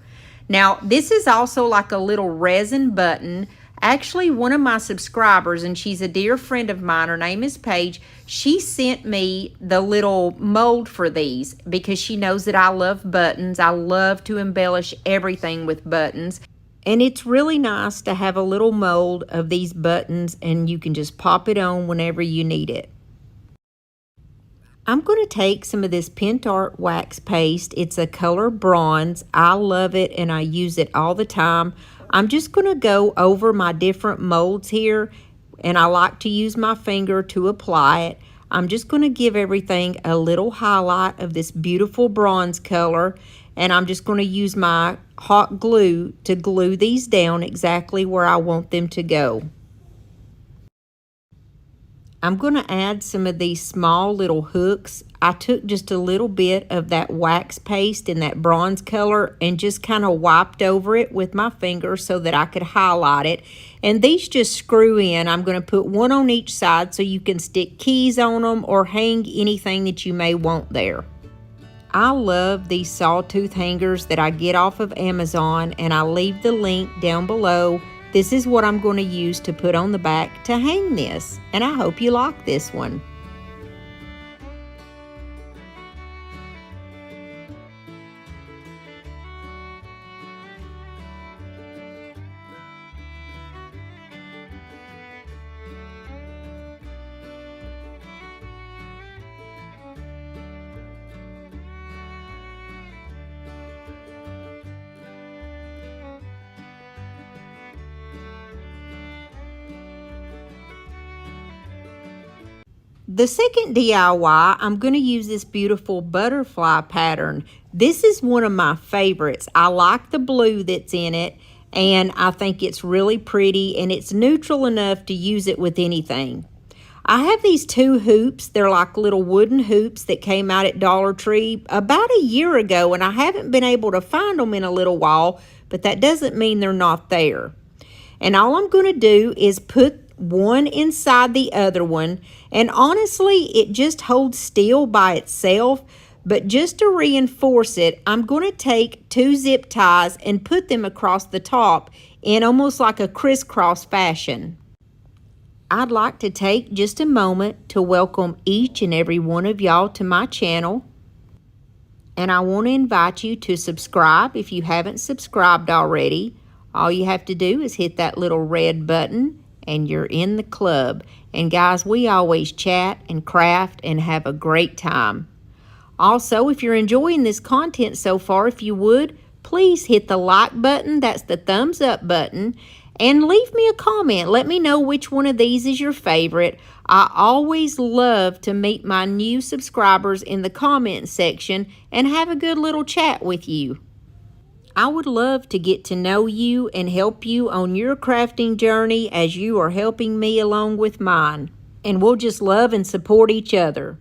Now this is also like a little resin button. Actually, one of my subscribers, and she's a dear friend of mine, her name is Paige, she sent me the little mold for these because she knows that I love buttons. I love to embellish everything with buttons. And it's really nice to have a little mold of these buttons and you can just pop it on whenever you need it. I'm going to take some of this Pent Art wax paste. It's a color bronze. I love it and I use it all the time. I'm just going to go over my different molds here, and I like to use my finger to apply it. I'm just going to give everything a little highlight of this beautiful bronze color, and I'm just going to use my hot glue to glue these down exactly where I want them to go. I'm going to add some of these small little hooks. I took just a little bit of that wax paste in that bronze color and just kind of wiped over it with my finger so that I could highlight it. And these just screw in. I'm going to put one on each side so you can stick keys on them or hang anything that you may want there. I love these sawtooth hangers that I get off of Amazon, and I leave the link down below. This is what I'm going to use to put on the back to hang this, and I hope you like this one. The second DIY, I'm going to use this beautiful butterfly pattern. This is one of my favorites. I like the blue that's in it, and I think it's really pretty, and it's neutral enough to use it with anything. I have these two hoops. They're like little wooden hoops that came out at Dollar Tree about a year ago, and I haven't been able to find them in a little while, but that doesn't mean they're not there. And all I'm going to do is put one inside the other one, and honestly, it just holds still by itself. But just to reinforce it, I'm going to take two zip ties and put them across the top in almost like a crisscross fashion. I'd like to take just a moment to welcome each and every one of y'all to my channel. And I want to invite you to subscribe if you haven't subscribed already. All you have to do is hit that little red button and you're in the club. And guys, we always chat and craft and have a great time. Also, if you're enjoying this content so far, if you would, please hit the like button. That's the thumbs up button. And leave me a comment. Let me know which one of these is your favorite. I always love to meet my new subscribers in the comment section and have a good little chat with you. I would love to get to know you and help you on your crafting journey as you are helping me along with mine. And we'll just love and support each other.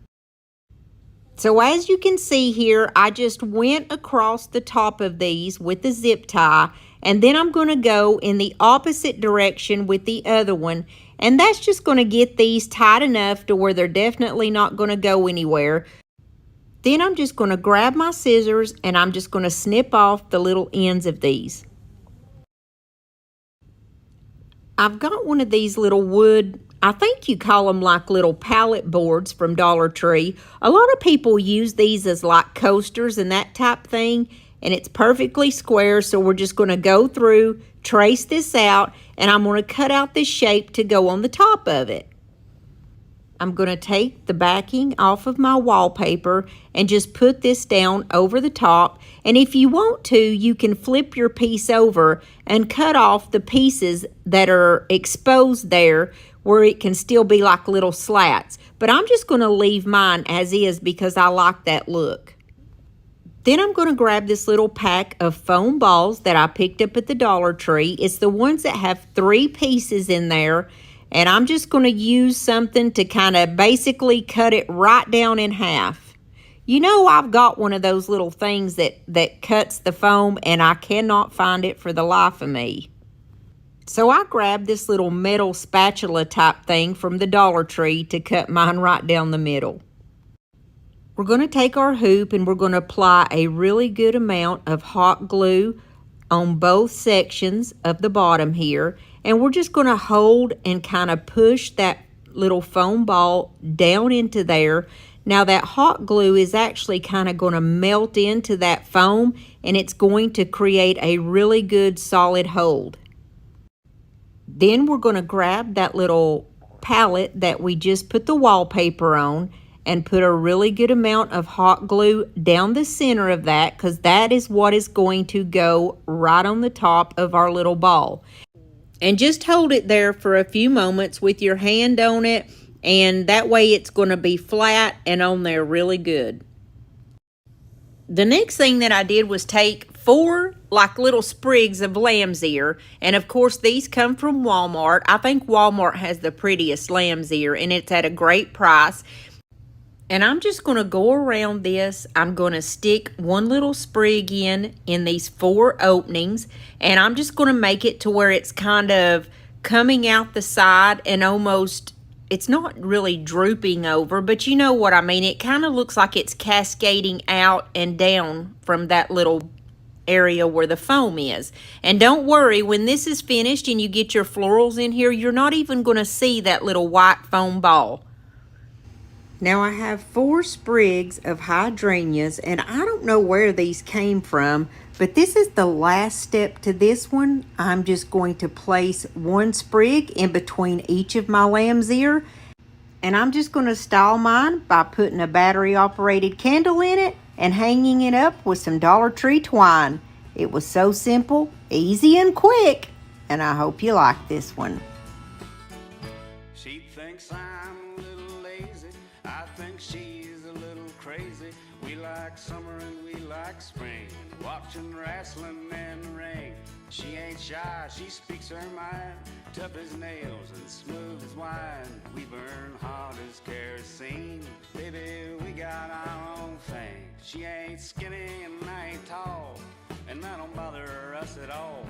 So as you can see here, I just went across the top of these with the zip tie, and then I'm going to go in the opposite direction with the other one, and that's just going to get these tight enough to where they're definitely not going to go anywhere. Then I'm just going to grab my scissors and I'm just going to snip off the little ends of these. I've got one of these little wood, I think you call them like little pallet boards from Dollar Tree. A lot of people use these as like coasters and that type thing, and it's perfectly square, so we're just going to go through, trace this out, and I'm going to cut out this shape to go on the top of it. I'm going to take the backing off of my wallpaper and just put this down over the top. And if you want to, you can flip your piece over and cut off the pieces that are exposed there where it can still be like little slats. But I'm just going to leave mine as is because I like that look. Then I'm going to grab this little pack of foam balls that I picked up at the Dollar Tree. It's the ones that have 3 pieces in there. And I'm just going to use something to kind of basically cut it right down in half. You know, I've got one of those little things that cuts the foam, and I cannot find it for the life of me. So I grabbed this little metal spatula type thing from the Dollar Tree to cut mine right down the middle. We're going to take our hoop and we're going to apply a really good amount of hot glue on both sections of the bottom here. And we're just going to hold and kind of push that little foam ball down into there. Now that hot glue is actually kind of going to melt into that foam, and it's going to create a really good solid hold. Then we're going to grab that little palette that we just put the wallpaper on and put a really good amount of hot glue down the center of that, because that is what is going to go right on the top of our little ball. And just hold it there for a few moments with your hand on it, and that way it's going to be flat and on there really good. The next thing that I did was take 4 like little sprigs of lamb's ear, and of course these come from Walmart. I think Walmart has the prettiest lamb's ear, and it's at a great price. And I'm just going to go around this. I'm going to stick one little sprig in these 4 openings. And I'm just going to make it to where it's kind of coming out the side and almost, it's not really drooping over, but you know what I mean. It kind of looks like it's cascading out and down from that little area where the foam is. And don't worry, when this is finished and you get your florals in here, you're not even going to see that little white foam ball. Now I have 4 sprigs of hydrangeas, and I don't know where these came from, but this is the last step to this one. I'm just going to place 1 sprig in between each of my lamb's ear, and I'm just going to style mine by putting a battery operated candle in it and hanging it up with some Dollar Tree twine. It was so simple, easy, and quick, and I hope you like this one. She thinks I'm a little lazy. lazy. I think she's a little crazy. We like summer and we like spring, watching wrestling in the ring. She ain't shy, she speaks her mind, tough as nails and smooth as wine. We burn hot as kerosene, baby, we got our own thing. She ain't skinny and I ain't tall, and that don't bother us at all.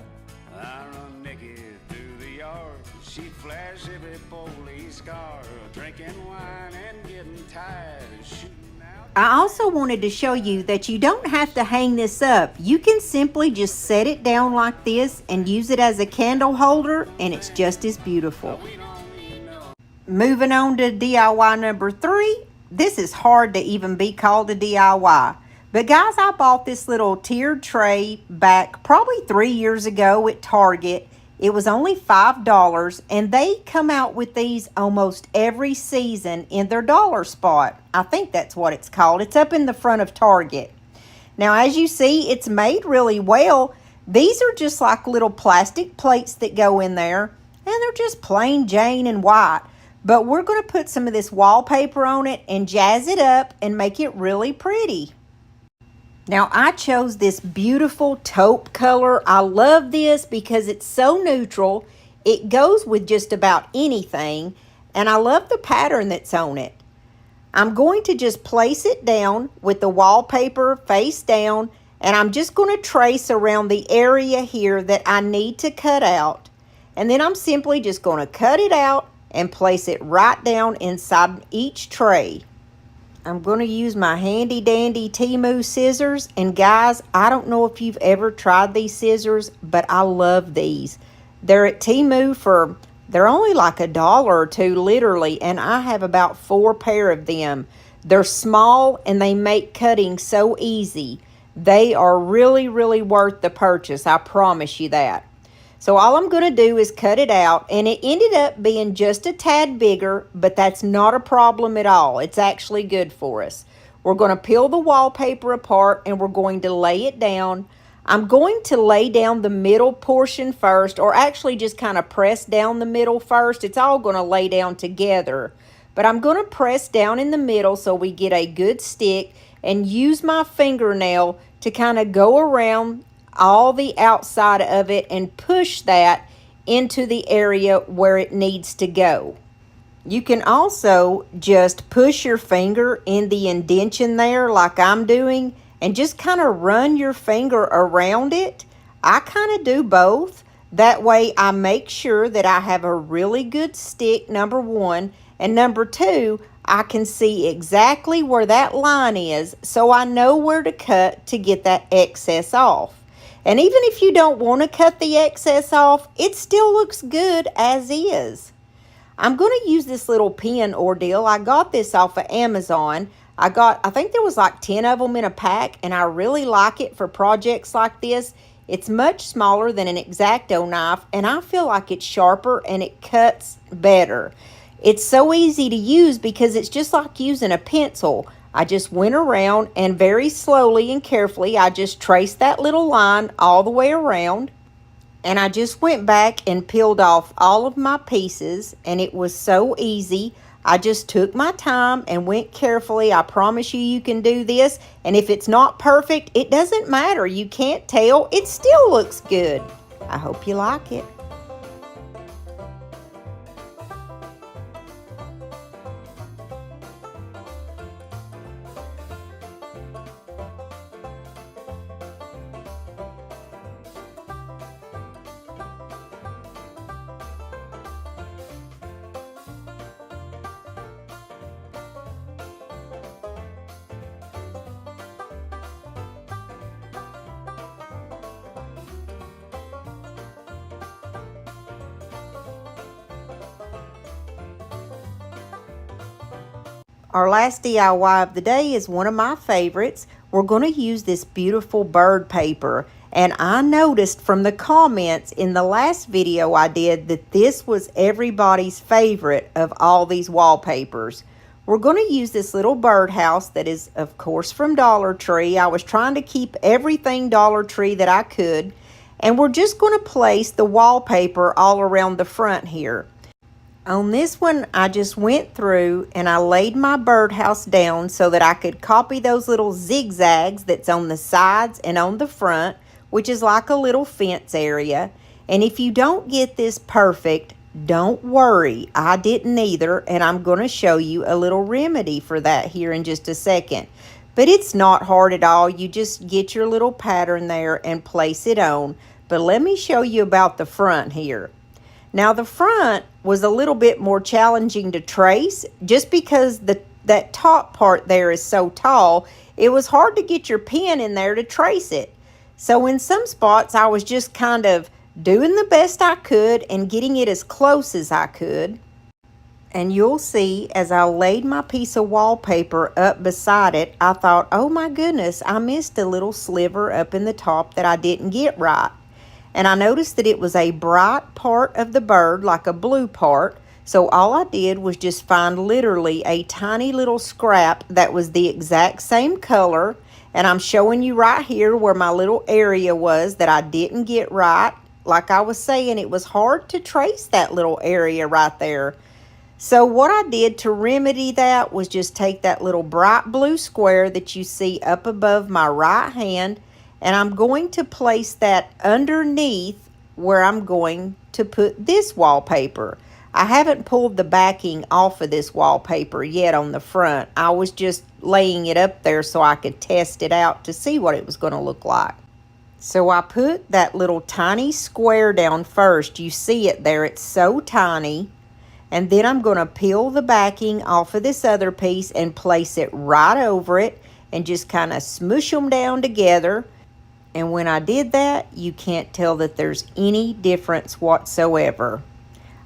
I run naked through the yard, she flash every police car, drinking wine and getting tired of shooting out. I also wanted to show you that you don't have to hang this up. You can simply just set it down like this and use it as a candle holder, and it's just as beautiful. Moving on to DIY number 3. This is hard to even be called a DIY. But guys, I bought this little tiered tray back probably 3 years ago at Target. It was only $5, and they come out with these almost every season in their dollar spot. I think that's what it's called. It's up in the front of Target. Now, as you see, it's made really well. These are just like little plastic plates that go in there, and they're just plain Jane and white. But we're going to put some of this wallpaper on it and jazz it up and make it really pretty. Now, I chose this beautiful taupe color. I love this because it's so neutral. It goes with just about anything, and I love the pattern that's on it. I'm going to just place it down with the wallpaper face down, and I'm just going to trace around the area here that I need to cut out. And then I'm simply just going to cut it out and place it right down inside each tray. I'm going to use my handy dandy Temu scissors, and guys, I don't know if you've ever tried these scissors, but I love these. They're at Temu they're only like $1 or $2 literally, and I have about 4 pair of them. They're small and they make cutting so easy. They are really, really worth the purchase, I promise you that. So all I'm going to do is cut it out, and it ended up being just a tad bigger, but that's not a problem at all. It's actually good for us. We're going to peel the wallpaper apart, and we're going to lay it down. I'm going to lay down the middle portion first, or actually just kind of press down the middle first. It's all going to lay down together, but I'm going to press down in the middle so we get a good stick, and use my fingernail to kind of go around all the outside of it and push that into the area where it needs to go. You can also just push your finger in the indentation there like I'm doing and just kind of run your finger around it. I kind of do both. That way I make sure that I have a really good stick, number one, and number two, I can see exactly where that line is so I know where to cut to get that excess off. And even if you don't want to cut the excess off, it still looks good as is. I'm going to use this little pen ordeal. I got this off of Amazon. I think there was like 10 of them in a pack, and I really like it for projects like this. It's much smaller than an X-Acto knife, and I feel like it's sharper and it cuts better. It's so easy to use because it's just like using a pencil. I just went around and very slowly and carefully, I just traced that little line all the way around. And I just went back and peeled off all of my pieces, and it was so easy. I just took my time and went carefully. I promise you can do this. And if it's not perfect, it doesn't matter. You can't tell. It still looks good. I hope you like it. Our last DIY of the day is one of my favorites. We're going to use this beautiful bird paper. And I noticed from the comments in the last video I did that this was everybody's favorite of all these wallpapers. We're going to use this little birdhouse that is, of course, from Dollar Tree. I was trying to keep everything Dollar Tree that I could. And we're just going to place the wallpaper all around the front here. On this one, I just went through and I laid my birdhouse down so that I could copy those little zigzags that's on the sides and on the front, which is like a little fence area. And if you don't get this perfect, don't worry. I didn't either, and I'm going to show you a little remedy for that here in just a second. But it's not hard at all. You just get your little pattern there and place it on. But let me show you about the front here. Now the front was a little bit more challenging to trace just because that top part there is so tall. It was hard to get your pen in there to trace it. So in some spots I was just kind of doing the best I could and getting it as close as I could. And you'll see as I laid my piece of wallpaper up beside it, I thought, oh my goodness, I missed a little sliver up in the top that I didn't get right. And I noticed that it was a bright part of the bird, like a blue part. So all I did was just find literally a tiny little scrap that was the exact same color. And I'm showing you right here where my little area was that I didn't get right. Like I was saying, it was hard to trace that little area right there. So what I did to remedy that was just take that little bright blue square that you see up above my right hand, and I'm going to place that underneath where I'm going to put this wallpaper. I haven't pulled the backing off of this wallpaper yet on the front. I was just laying it up there so I could test it out to see what it was going to look like. So I put that little tiny square down first. You see it there, it's so tiny. And then I'm going to peel the backing off of this other piece and place it right over it and just kind of smoosh them down together. And when I did that, you can't tell that there's any difference whatsoever.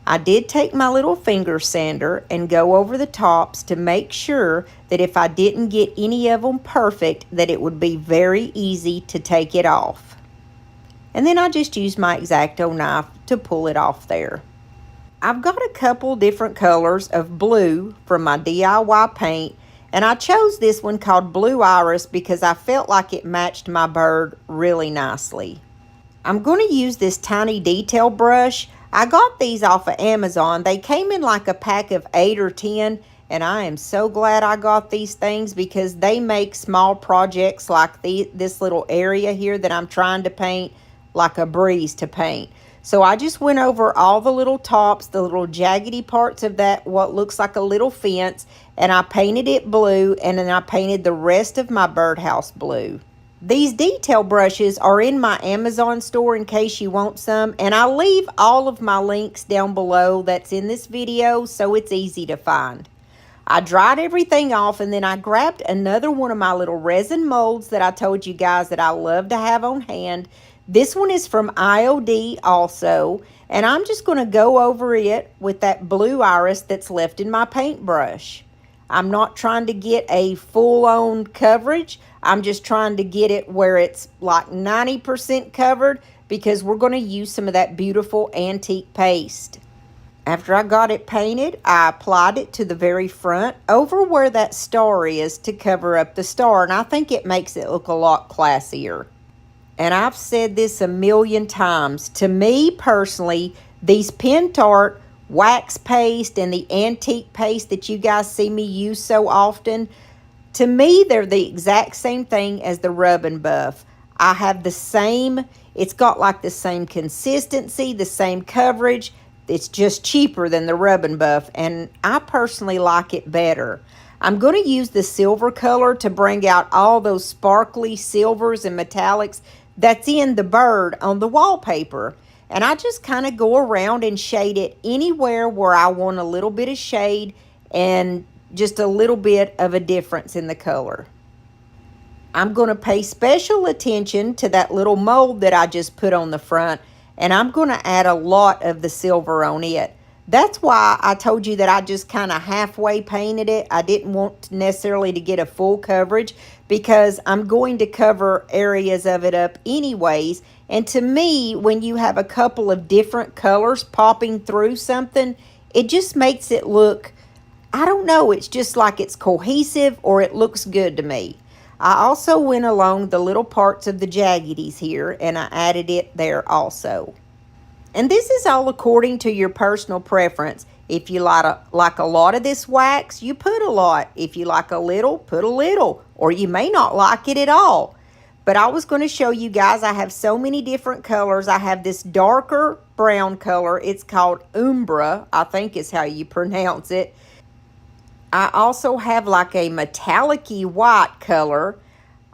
I did take my little finger sander and go over the tops to make sure that if I didn't get any of them perfect, that it would be very easy to take it off. And then I just used my X-Acto knife to pull it off there. I've got a couple different colors of blue from my DIY paint, and I chose this one called Blue Iris because I felt like it matched my bird really nicely. I'm going to use this tiny detail brush. I got these off of Amazon. They came in like a pack of 8 or 10, and I am so glad I got these things because they make small projects like this little area here that I'm trying to paint like a breeze to paint. So I just went over all the little tops, the little jaggedy parts of that, what looks like a little fence, and I painted it blue, and then I painted the rest of my birdhouse blue. These detail brushes are in my Amazon store in case you want some, and I'll leave all of my links down below that's in this video so it's easy to find. I dried everything off, and then I grabbed another one of my little resin molds that I told you guys that I love to have on hand. This one is from IOD also, and I'm just going to go over it with that blue iris that's left in my paintbrush. I'm not trying to get a full-on coverage. I'm just trying to get it where it's like 90% covered because we're going to use some of that beautiful antique paste. After I got it painted, I applied it to the very front over where that star is to cover up the star, and I think it makes it look a lot classier. And I've said this a million times. To me personally, these pen tart, wax paste, and the antique paste that you guys see me use so often, to me they're the exact same thing as the rub and buff. I have the same, it's got like the same consistency, the same coverage. It's just cheaper than the rub and buff, and I personally like it better. I'm going to use the silver color to bring out all those sparkly silvers and metallics that's in the bird on the wallpaper. And I just kind of go around and shade it anywhere where I want a little bit of shade and just a little bit of a difference in the color. I'm going to pay special attention to that little mold that I just put on the front, and I'm going to add a lot of the silver on it. That's why I told you that I just kind of halfway painted it. I didn't want necessarily to get a full coverage because I'm going to cover areas of it up anyways. And to me, when you have a couple of different colors popping through something, it just makes it look, I don't know, it's just like it's cohesive or it looks good to me. I also went along the little parts of the jaggities here and I added it there also. And this is all according to your personal preference. If you like a lot of this wax, you put a lot. If you like a little, put a little. Or you may not like it at all. But I was going to show you guys, I have so many different colors. I have this darker brown color. It's called Umbra, I think is how you pronounce it. I also have like a metallic-y white color.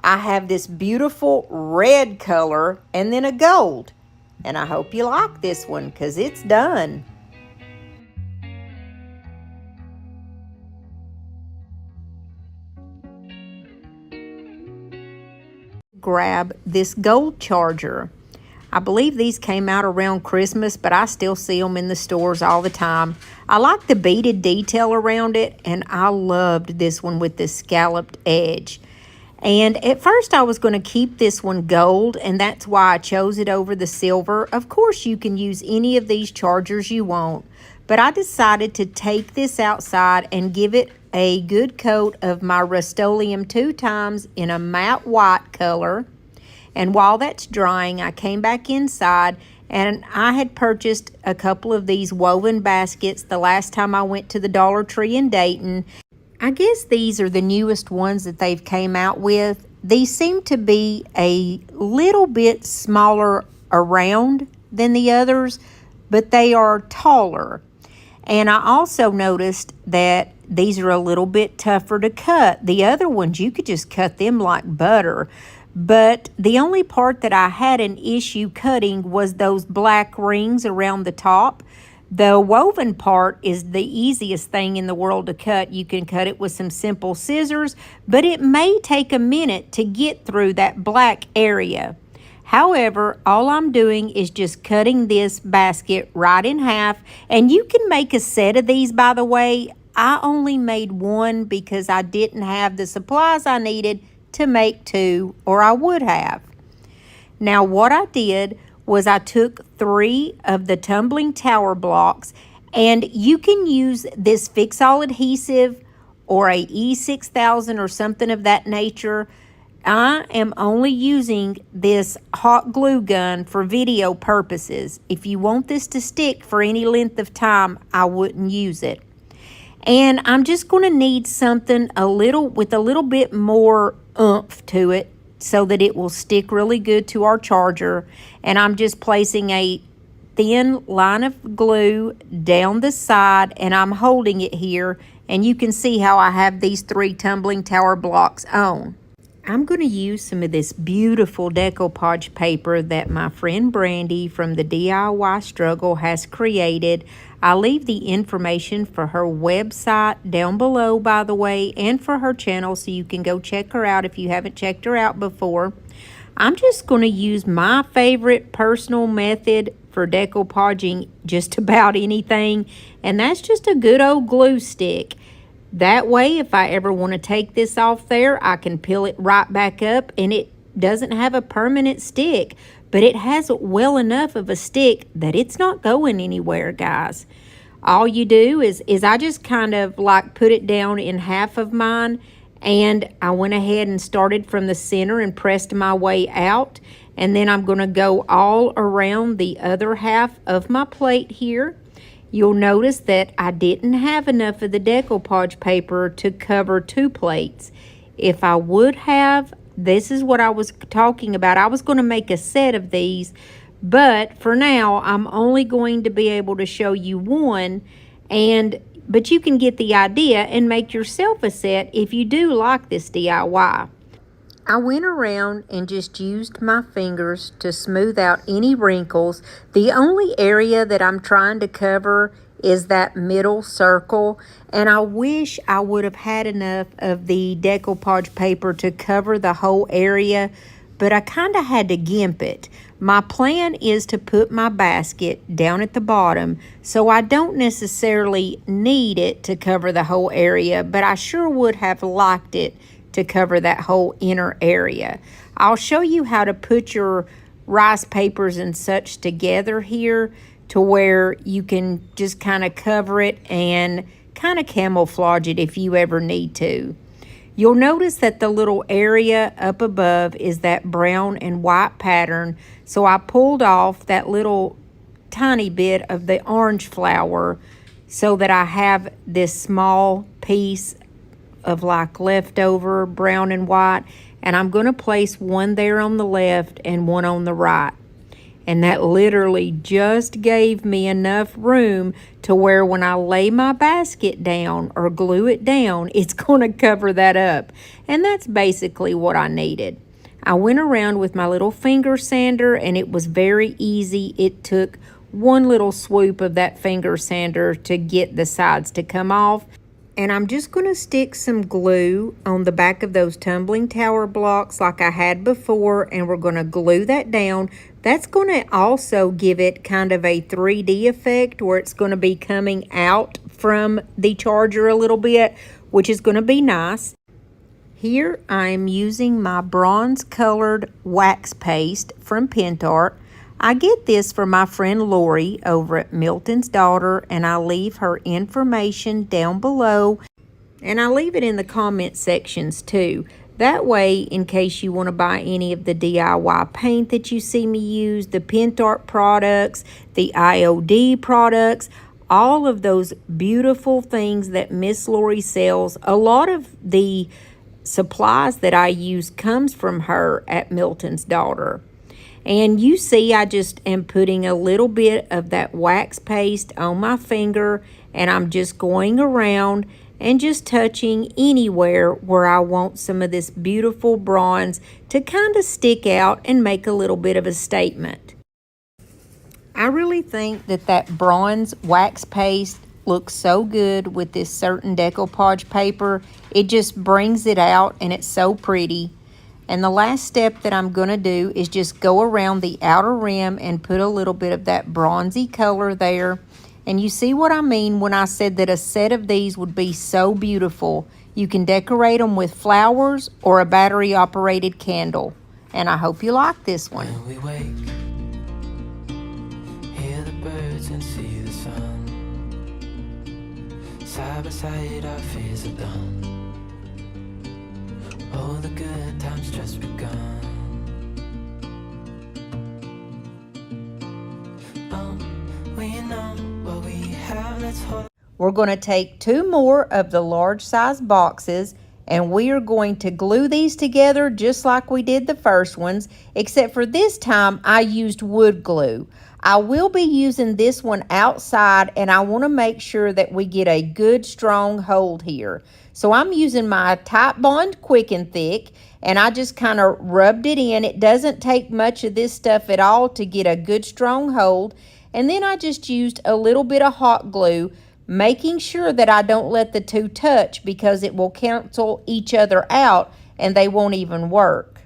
I have this beautiful red color and then a gold. And I hope you like this one because it's done. Grab this gold charger. I believe these came out around Christmas, but I still see them in the stores all the time. I like the beaded detail around it, and I loved this one with this scalloped edge. And at first I was going to keep this one gold, and that's why I chose it over the silver. Of course, you can use any of these chargers you want, but I decided to take this outside and give it a good coat of my Rust-Oleum 2 times in a matte white color. And while that's drying, I came back inside and I had purchased a couple of these woven baskets the last time I went to the Dollar Tree in Dayton. I guess these are the newest ones that they've came out with. These seem to be a little bit smaller around than the others, but they are taller. And I also noticed that these are a little bit tougher to cut. The other ones, you could just cut them like butter. But the only part that I had an issue cutting was those black rings around the top. The woven part is the easiest thing in the world to cut. You can cut it with some simple scissors, but it may take a minute to get through that black area. However, all I'm doing is just cutting this basket right in half, and you can make a set of these, by the way. I only made one because I didn't have the supplies I needed to make two, or I would have. Now, what I did was I took 3 of the tumbling tower blocks, and you can use this Fix-All adhesive or a E6000 or something of that nature. I am only using this hot glue gun for video purposes. If you want this to stick for any length of time, I wouldn't use it. And I'm just going to need something with a little bit more oomph to it so that it will stick really good to our charger. And I'm just placing a thin line of glue down the side, and I'm holding it here. And you can see how I have these 3 tumbling tower blocks on. I'm going to use some of this beautiful decoupage paper that my friend Brandy from the DIY Struggle has created. I'll leave the information for her website down below, by the way, and for her channel, so you can go check her out if you haven't checked her out before. I'm just going to use my favorite personal method for decoupaging just about anything, and that's just a good old glue stick. That way, if I ever want to take this off there, I can peel it right back up, and it doesn't have a permanent stick, but it has well enough of a stick that it's not going anywhere, guys. All you do is I just kind of like put it down in half of mine, and I went ahead and started from the center and pressed my way out, and then I'm going to go all around the other half of my plate here. You'll notice that I didn't have enough of the decoupage paper to cover 2 plates. If I would have, this is what I was talking about. I was going to make a set of these, but for now, I'm only going to be able to show you one, but you can get the idea and make yourself a set if you do like this DIY. I went around and just used my fingers to smooth out any wrinkles. The only area that I'm trying to cover is that middle circle, and I wish I would have had enough of the decoupage paper to cover the whole area, but I kind of had to gimp it. My plan is to put my basket down at the bottom, so I don't necessarily need it to cover the whole area, but I sure would have liked it to cover that whole inner area. I'll show you how to put your rice papers and such together here to where you can just kind of cover it and kind of camouflage it if you ever need to. You'll notice that the little area up above is that brown and white pattern, so I pulled off that little tiny bit of the orange flower so that I have this small piece of like leftover brown and white, and I'm going to place one there on the left and one on the right. And that literally just gave me enough room to where when I lay my basket down or glue it down, it's going to cover that up. And that's basically what I needed. I went around with my little finger sander, and it was very easy. It took one little swoop of that finger sander to get the sides to come off. And I'm just going to stick some glue on the back of those tumbling tower blocks like I had before, and we're going to glue that down. That's going to also give it kind of a 3D effect where it's going to be coming out from the charger a little bit, which is going to be nice. Here I'm using my bronze colored wax paste from Pentart. I get this from my friend Lori over at Milton's Daughter, and I leave her information down below, and I leave it in the comment sections too. That way, in case you want to buy any of the DIY paint that you see me use, the Pentart products, the IOD products, all of those beautiful things that Miss Lori sells, a lot of the supplies that I use comes from her at Milton's Daughter. And you see, I just am putting a little bit of that wax paste on my finger, and I'm just going around and just touching anywhere where I want some of this beautiful bronze to kind of stick out and make a little bit of a statement. I really think that that bronze wax paste looks so good with this certain decoupage paper. It just brings it out, and it's so pretty. And the last step that I'm going to do is just go around the outer rim and put a little bit of that bronzy color there. And you see what I mean when I said that a set of these would be so beautiful. You can decorate them with flowers or a battery-operated candle. And I hope you like this one. When we wake, hear the birds and see the sun. Side by side, our fears are done. Oh, the good times just begun. Oh, we know what we have, let's hold. We're going to take 2 more of the large size boxes, and we are going to glue these together just like we did the first ones, except for this time I used wood glue. I will be using this one outside, and I want to make sure that we get a good strong hold here. So I'm using my Titebond Quick and Thick, and I just kind of rubbed it in. It doesn't take much of this stuff at all to get a good strong hold. And then I just used a little bit of hot glue, making sure that I don't let the two touch because it will cancel each other out and they won't even work.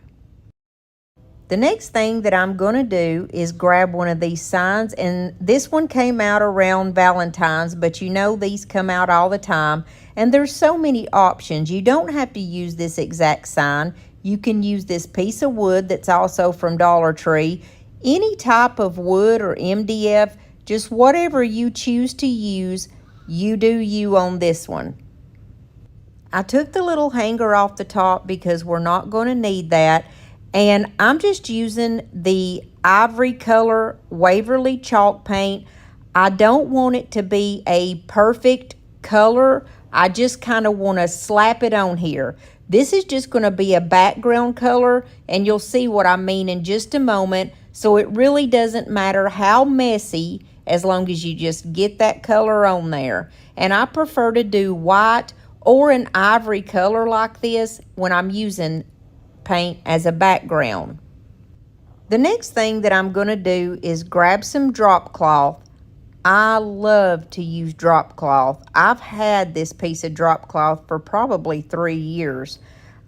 The next thing that I'm going to do is grab one of these signs, and this one came out around Valentine's, but you know these come out all the time, and there's so many options. You don't have to use this exact sign. You can use this piece of wood that's also from Dollar Tree, any type of wood or MDF, just whatever you choose to use, you do you on this one. I took the little hanger off the top because we're not going to need that. And I'm just using the ivory color Waverly chalk paint. I don't want it to be a perfect color. I just kind of want to slap it on here. This is just going to be a background color, and you'll see what I mean in just a moment. So it really doesn't matter how messy as long as you just get that color on there. And I prefer to do white or an ivory color like this when I'm using paint as a background. The next thing that I'm going to do is grab some drop cloth. I love to use drop cloth. I've had this piece of drop cloth for probably 3 years.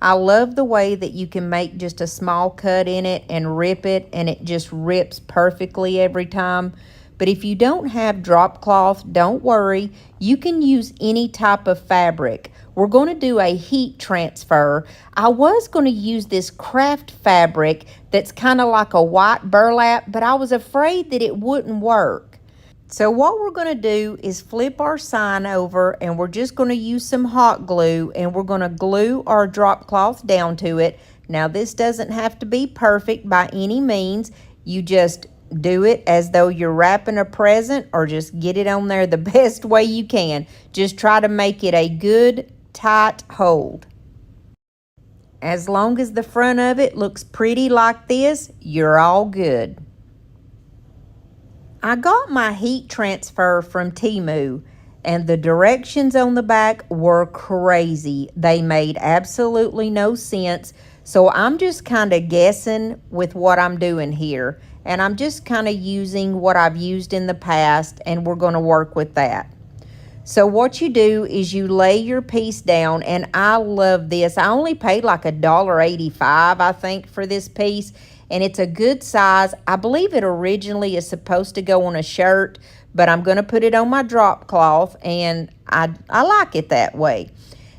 I love the way that you can make just a small cut in it and rip it, and it just rips perfectly every time. But if you don't have drop cloth, don't worry. You can use any type of fabric. We're going to do a heat transfer. I was going to use this craft fabric that's kind of like a white burlap, but I was afraid that it wouldn't work. So what we're going to do is flip our sign over, and we're just going to use some hot glue, and we're going to glue our drop cloth down to it. Now this doesn't have to be perfect by any means. You just do it as though you're wrapping a present, or just get it on there the best way you can. Just try to make it a good, tight hold. As long as the front of it looks pretty like this, you're all good. I got my heat transfer from Temu, and the directions on the back were crazy. They made absolutely no sense, so I'm just kind of guessing with what I'm doing here. And I'm just kind of using what I've used in the past, and we're going to work with that. So what you do is you lay your piece down, and I love this. I only paid like $1.85, I think, for this piece, and it's a good size. I believe it originally is supposed to go on a shirt, but I'm going to put it on my drop cloth, and I like it that way.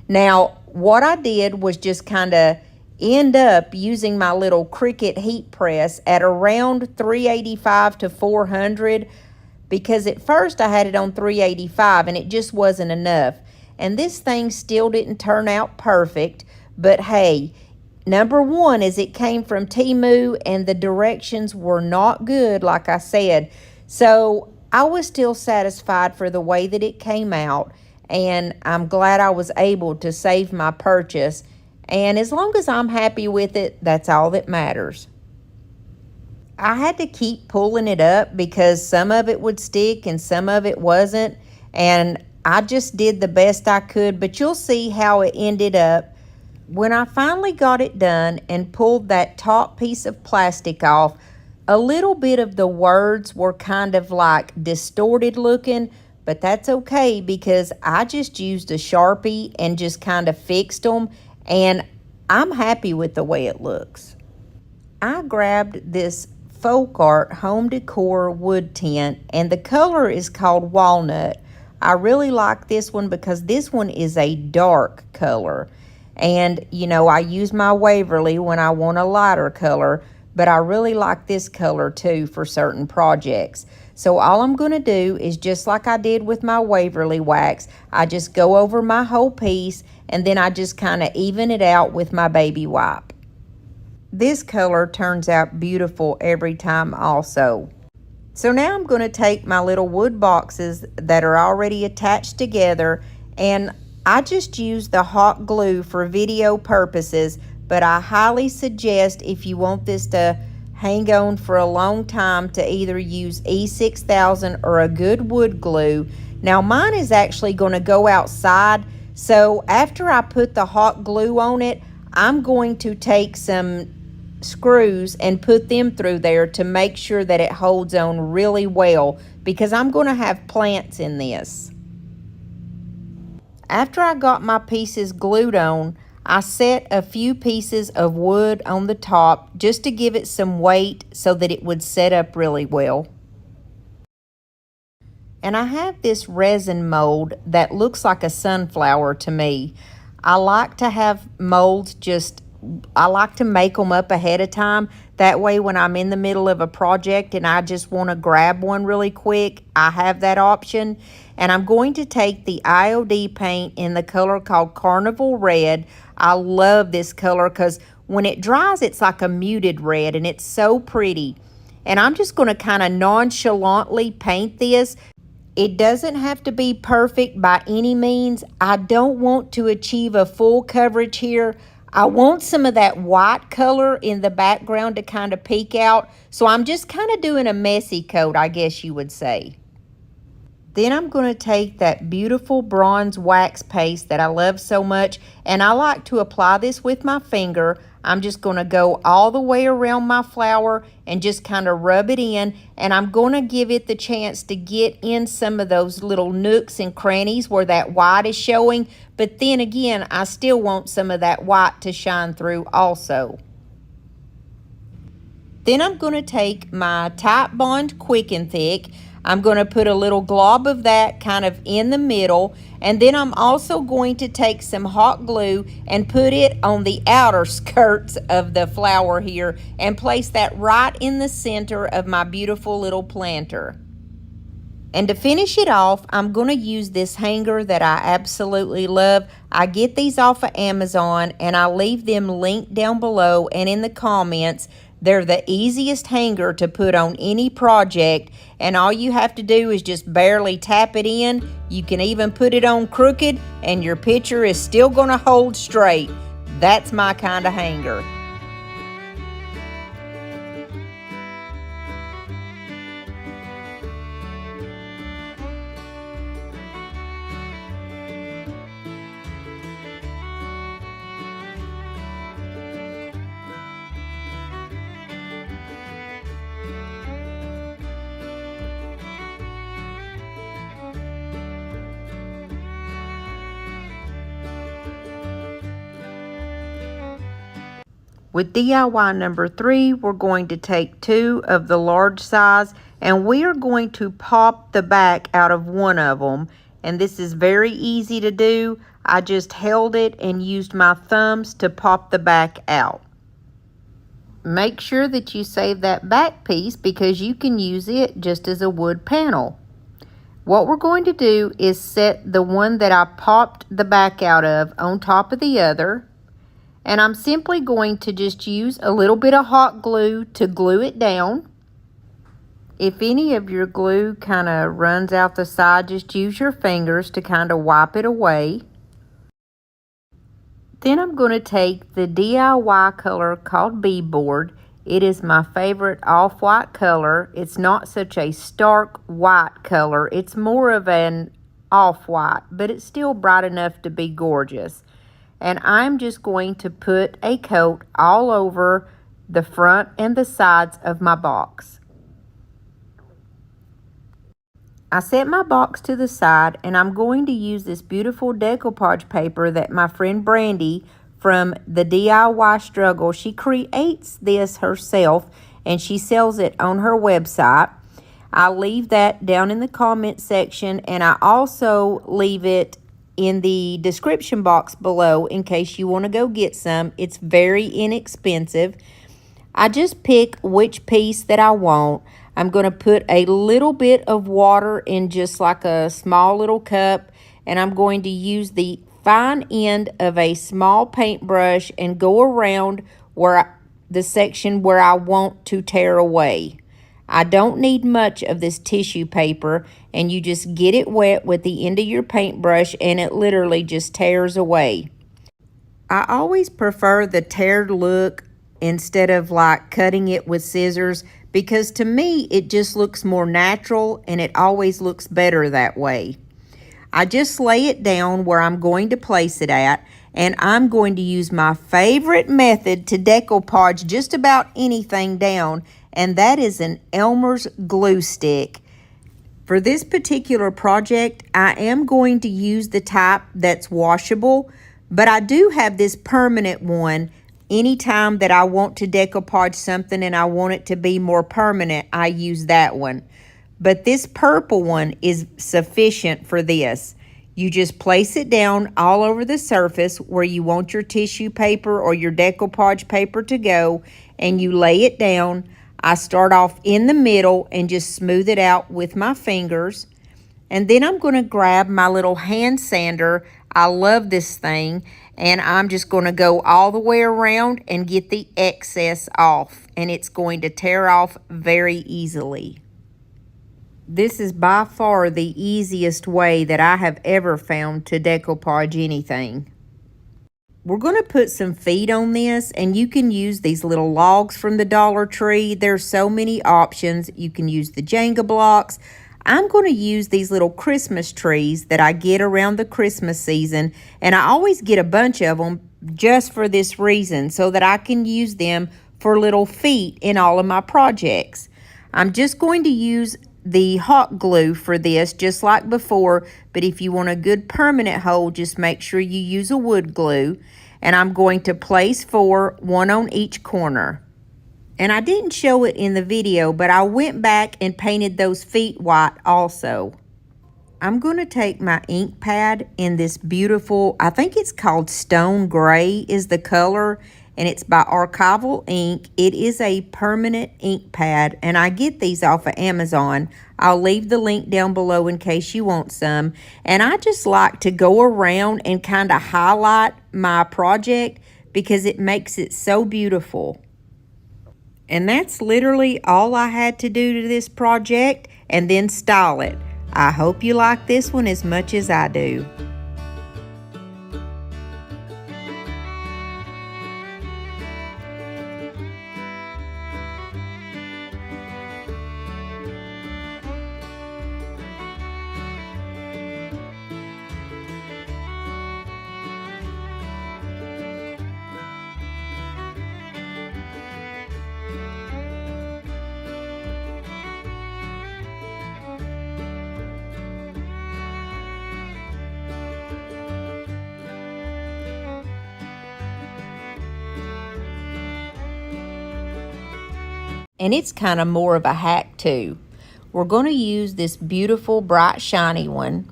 Now, what I did was just kind of end up using my little Cricut heat press at around 385 to 400, because at first I had it on 385 and it just wasn't enough. And this thing still didn't turn out perfect, but hey, number one is it came from Temu and the directions were not good, like I said. So I was still satisfied for the way that it came out, and I'm glad I was able to save my purchase. And as long as I'm happy with it, that's all that matters. I had to keep pulling it up because some of it would stick and some of it wasn't. And I just did the best I could, but you'll see how it ended up. When I finally got it done and pulled that top piece of plastic off, a little bit of the words were kind of like distorted looking, but that's okay because I just used a Sharpie and just kind of fixed them, and I'm happy with the way it looks. I grabbed this folk art home decor wood tint, and the color is called walnut. I really like this one because this one is a dark color, and you know, I use my Waverly when I want a lighter color, but I really like this color too for certain projects. So all I'm going to do is, just like I did with my Waverly wax, I just go over my whole piece and then I just kind of even it out with my baby wipe. This color turns out beautiful every time also. So now I'm going to take my little wood boxes that are already attached together, and I just use the hot glue for video purposes, but I highly suggest, if you want this to hang on for a long time, to either use E6000 or a good wood glue. Now mine is actually going to go outside, so after I put the hot glue on it, I'm going to take some screws and put them through there to make sure that it holds on really well, because I'm going to have plants in this. After I got my pieces glued on, I set a few pieces of wood on the top just to give it some weight so that it would set up really well. And I have this resin mold that looks like a sunflower to me. I like to have molds I like to make them up ahead of time. That way when I'm in the middle of a project and I just want to grab one really quick, I have that option. And I'm going to take the IOD paint in the color called Carnival Red. I love this color because when it dries, it's like a muted red and it's so pretty. And I'm just going to kind of nonchalantly paint this. It doesn't have to be perfect by any means. I don't want to achieve a full coverage here. I want some of that white color in the background to kind of peek out. So I'm just kind of doing a messy coat, I guess you would say. Then I'm going to take that beautiful bronze wax paste that I love so much, and I like to apply this with my finger. I'm just going to go all the way around my flower and just kind of rub it in, and I'm going to give it the chance to get in some of those little nooks and crannies where that white is showing, but then again, I still want some of that white to shine through also. Then I'm going to take my Type Bond Quick and Thick. I'm going to put a little glob of that kind of in the middle, and then I'm also going to take some hot glue and put it on the outer skirts of the flower here and place that right in the center of my beautiful little planter. And to finish it off, I'm going to use this hanger that I absolutely love. I get these off of Amazon, and I'll leave them linked down below and in the comments. They're the easiest hanger to put on any project, and all you have to do is just barely tap it in. You can even put it on crooked and your picture is still going to hold straight. That's my kind of hanger. With DIY number 3, we're going to take 2 of the large size and we are going to pop the back out of one of them. And this is very easy to do. I just held it and used my thumbs to pop the back out. Make sure that you save that back piece because you can use it just as a wood panel. What we're going to do is set the one that I popped the back out of on top of the other. And I'm simply going to just use a little bit of hot glue to glue it down. If any of your glue kind of runs out the side, just use your fingers to kind of wipe it away. Then I'm going to take the DIY color called beadboard. It is my favorite off-white color. It's not such a stark white color. It's more of an off-white, but it's still bright enough to be gorgeous. And I'm just going to put a coat all over the front and the sides of my box. I set my box to the side and I'm going to use this beautiful decoupage paper that my friend Brandy from the DIY Struggle, she creates this herself and she sells it on her website. I'll leave that down in the comment section and I also leave it in the description box below in case you want to go get some. It's very inexpensive. I just pick which piece that I want. I'm going to put a little bit of water in just like a small little cup, and I'm going to use the fine end of a small paintbrush and go around the section where I want to tear away. I don't need much of this tissue paper, and you just get it wet with the end of your paintbrush and it literally just tears away. I always prefer the teared look instead of like cutting it with scissors because to me it just looks more natural and it always looks better that way. I just lay it down where I'm going to place it at, and I'm going to use my favorite method to decoupage just about anything down, and that is an Elmer's glue stick. For this particular project, I am going to use the type that's washable, but I do have this permanent one. Anytime that I want to decoupage something and I want it to be more permanent, I use that one. But this purple one is sufficient for this. You just place it down all over the surface where you want your tissue paper or your decoupage paper to go, and you lay it down. I start off in the middle and just smooth it out with my fingers. And then I'm going to grab my little hand sander. I love this thing. And I'm just going to go all the way around and get the excess off. And it's going to tear off very easily. This is by far the easiest way that I have ever found to decoupage anything. We're going to put some feet on this, and you can use these little logs from the Dollar Tree. There's so many options. You can use the Jenga blocks. I'm going to use these little Christmas trees that I get around the Christmas season, and I always get a bunch of them just for this reason, so that I can use them for little feet in all of my projects. I'm just going to use the hot glue for this just like before, but if you want a good permanent hold, just make sure you use a wood glue. And I'm going to place 4, one on each corner. And I didn't show it in the video, but I went back and painted those feet white also. I'm going to take my ink pad in this beautiful, I think it's called Stone Gray is the color, and it's by Archival Ink. It is a permanent ink pad, and I get these off of Amazon. I'll leave the link down below in case you want some. And I just like to go around and kind of highlight my project because it makes it so beautiful. And that's literally all I had to do to this project and then style it. I hope you like this one as much as I do. And it's kind of more of a hack too. We're going to use this beautiful bright shiny one.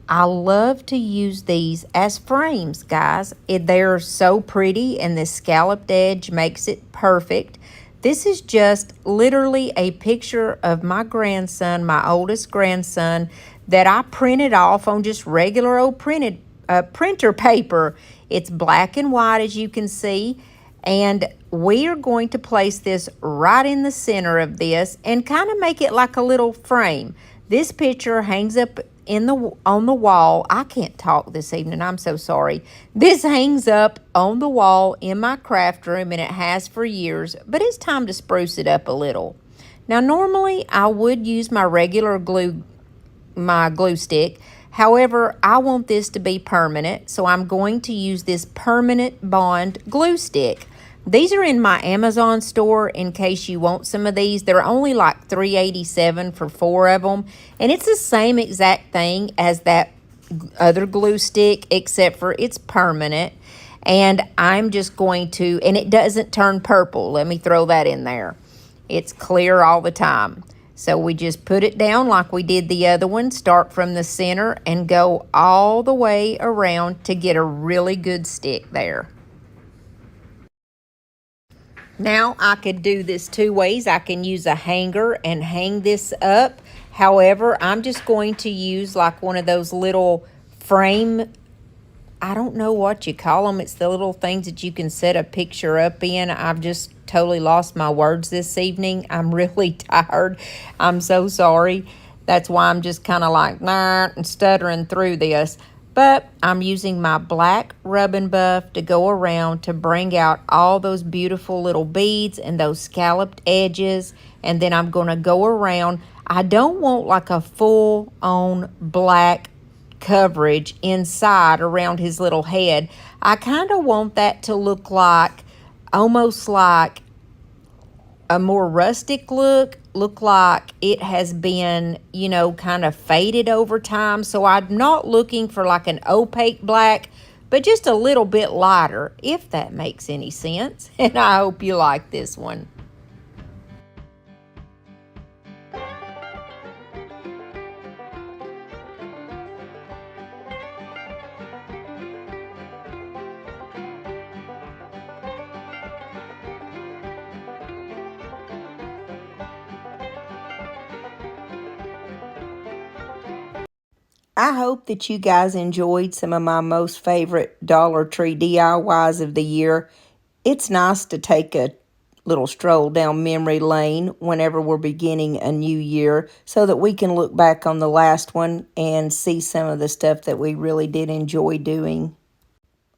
I love to use these as frames, guys. They're so pretty and this scalloped edge makes it perfect. This is just literally a picture of my grandson, my oldest grandson, that I printed off on just regular old printer paper. It's black and white, as you can see. And we are going to place this right in the center of this and kind of make it like a little frame. This picture hangs up on the wall. I can't talk this evening, I'm so sorry. This hangs up on the wall in my craft room, and it has for years, but it's time to spruce it up a little. Now normally I would use my regular glue stick. However, I want this to be permanent, so I'm going to use this permanent bond glue stick. These are in my Amazon store in case you want some of these. They're only like $3.87 for 4 of them. And it's the same exact thing as that other glue stick, except for it's permanent. And I'm just going to, and it doesn't turn purple. Let me throw that in there. It's clear all the time. So we just put it down like we did the other one. Start from the center and go all the way around to get a really good stick there. Now I could do this 2 ways. I can use a hanger and hang this up. However, I'm just going to use like one of those little frame, I don't know what you call them. It's the little things that you can set a picture up in. I've just totally lost my words this evening. I'm really tired. I'm so sorry. That's why I'm just kind of like and stuttering through this. But I'm using my black rubbing buff to go around to bring out all those beautiful little beads and those scalloped edges. And then I'm going to go around. I don't want like a full-on black coverage inside around his little head. I kind of want that to look like, almost like a more rustic look like it has been, you know, kind of faded over time. So I'm not looking for like an opaque black, but just a little bit lighter, if that makes any sense. And I hope you like this one. I hope that you guys enjoyed some of my most favorite Dollar Tree DIYs of the year. It's nice to take a little stroll down memory lane whenever we're beginning a new year so that we can look back on the last one and see some of the stuff that we really did enjoy doing.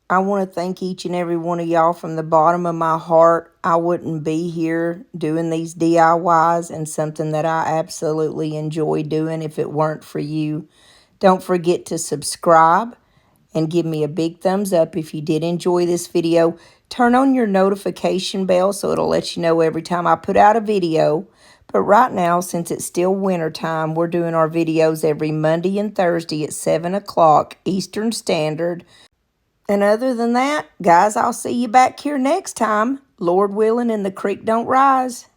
I want to thank each and every one of y'all from the bottom of my heart. I wouldn't be here doing these DIYs and something that I absolutely enjoy doing if it weren't for you. Don't forget to subscribe and give me a big thumbs up if you did enjoy this video. Turn on your notification bell so it'll let you know every time I put out a video. But right now, since it's still winter time, we're doing our videos every Monday and Thursday at 7 o'clock Eastern Standard. And other than that, guys, I'll see you back here next time, Lord willing and the creek don't rise.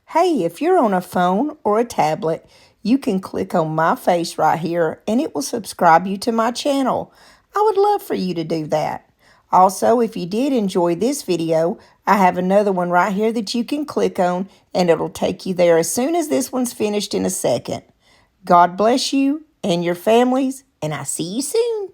Hey, if you're on a phone or a tablet, you can click on my face right here and it will subscribe you to my channel. I would love for you to do that. Also, if you did enjoy this video, I have another one right here that you can click on and it'll take you there as soon as this one's finished in a second. God bless you and your families, and I'll see you soon.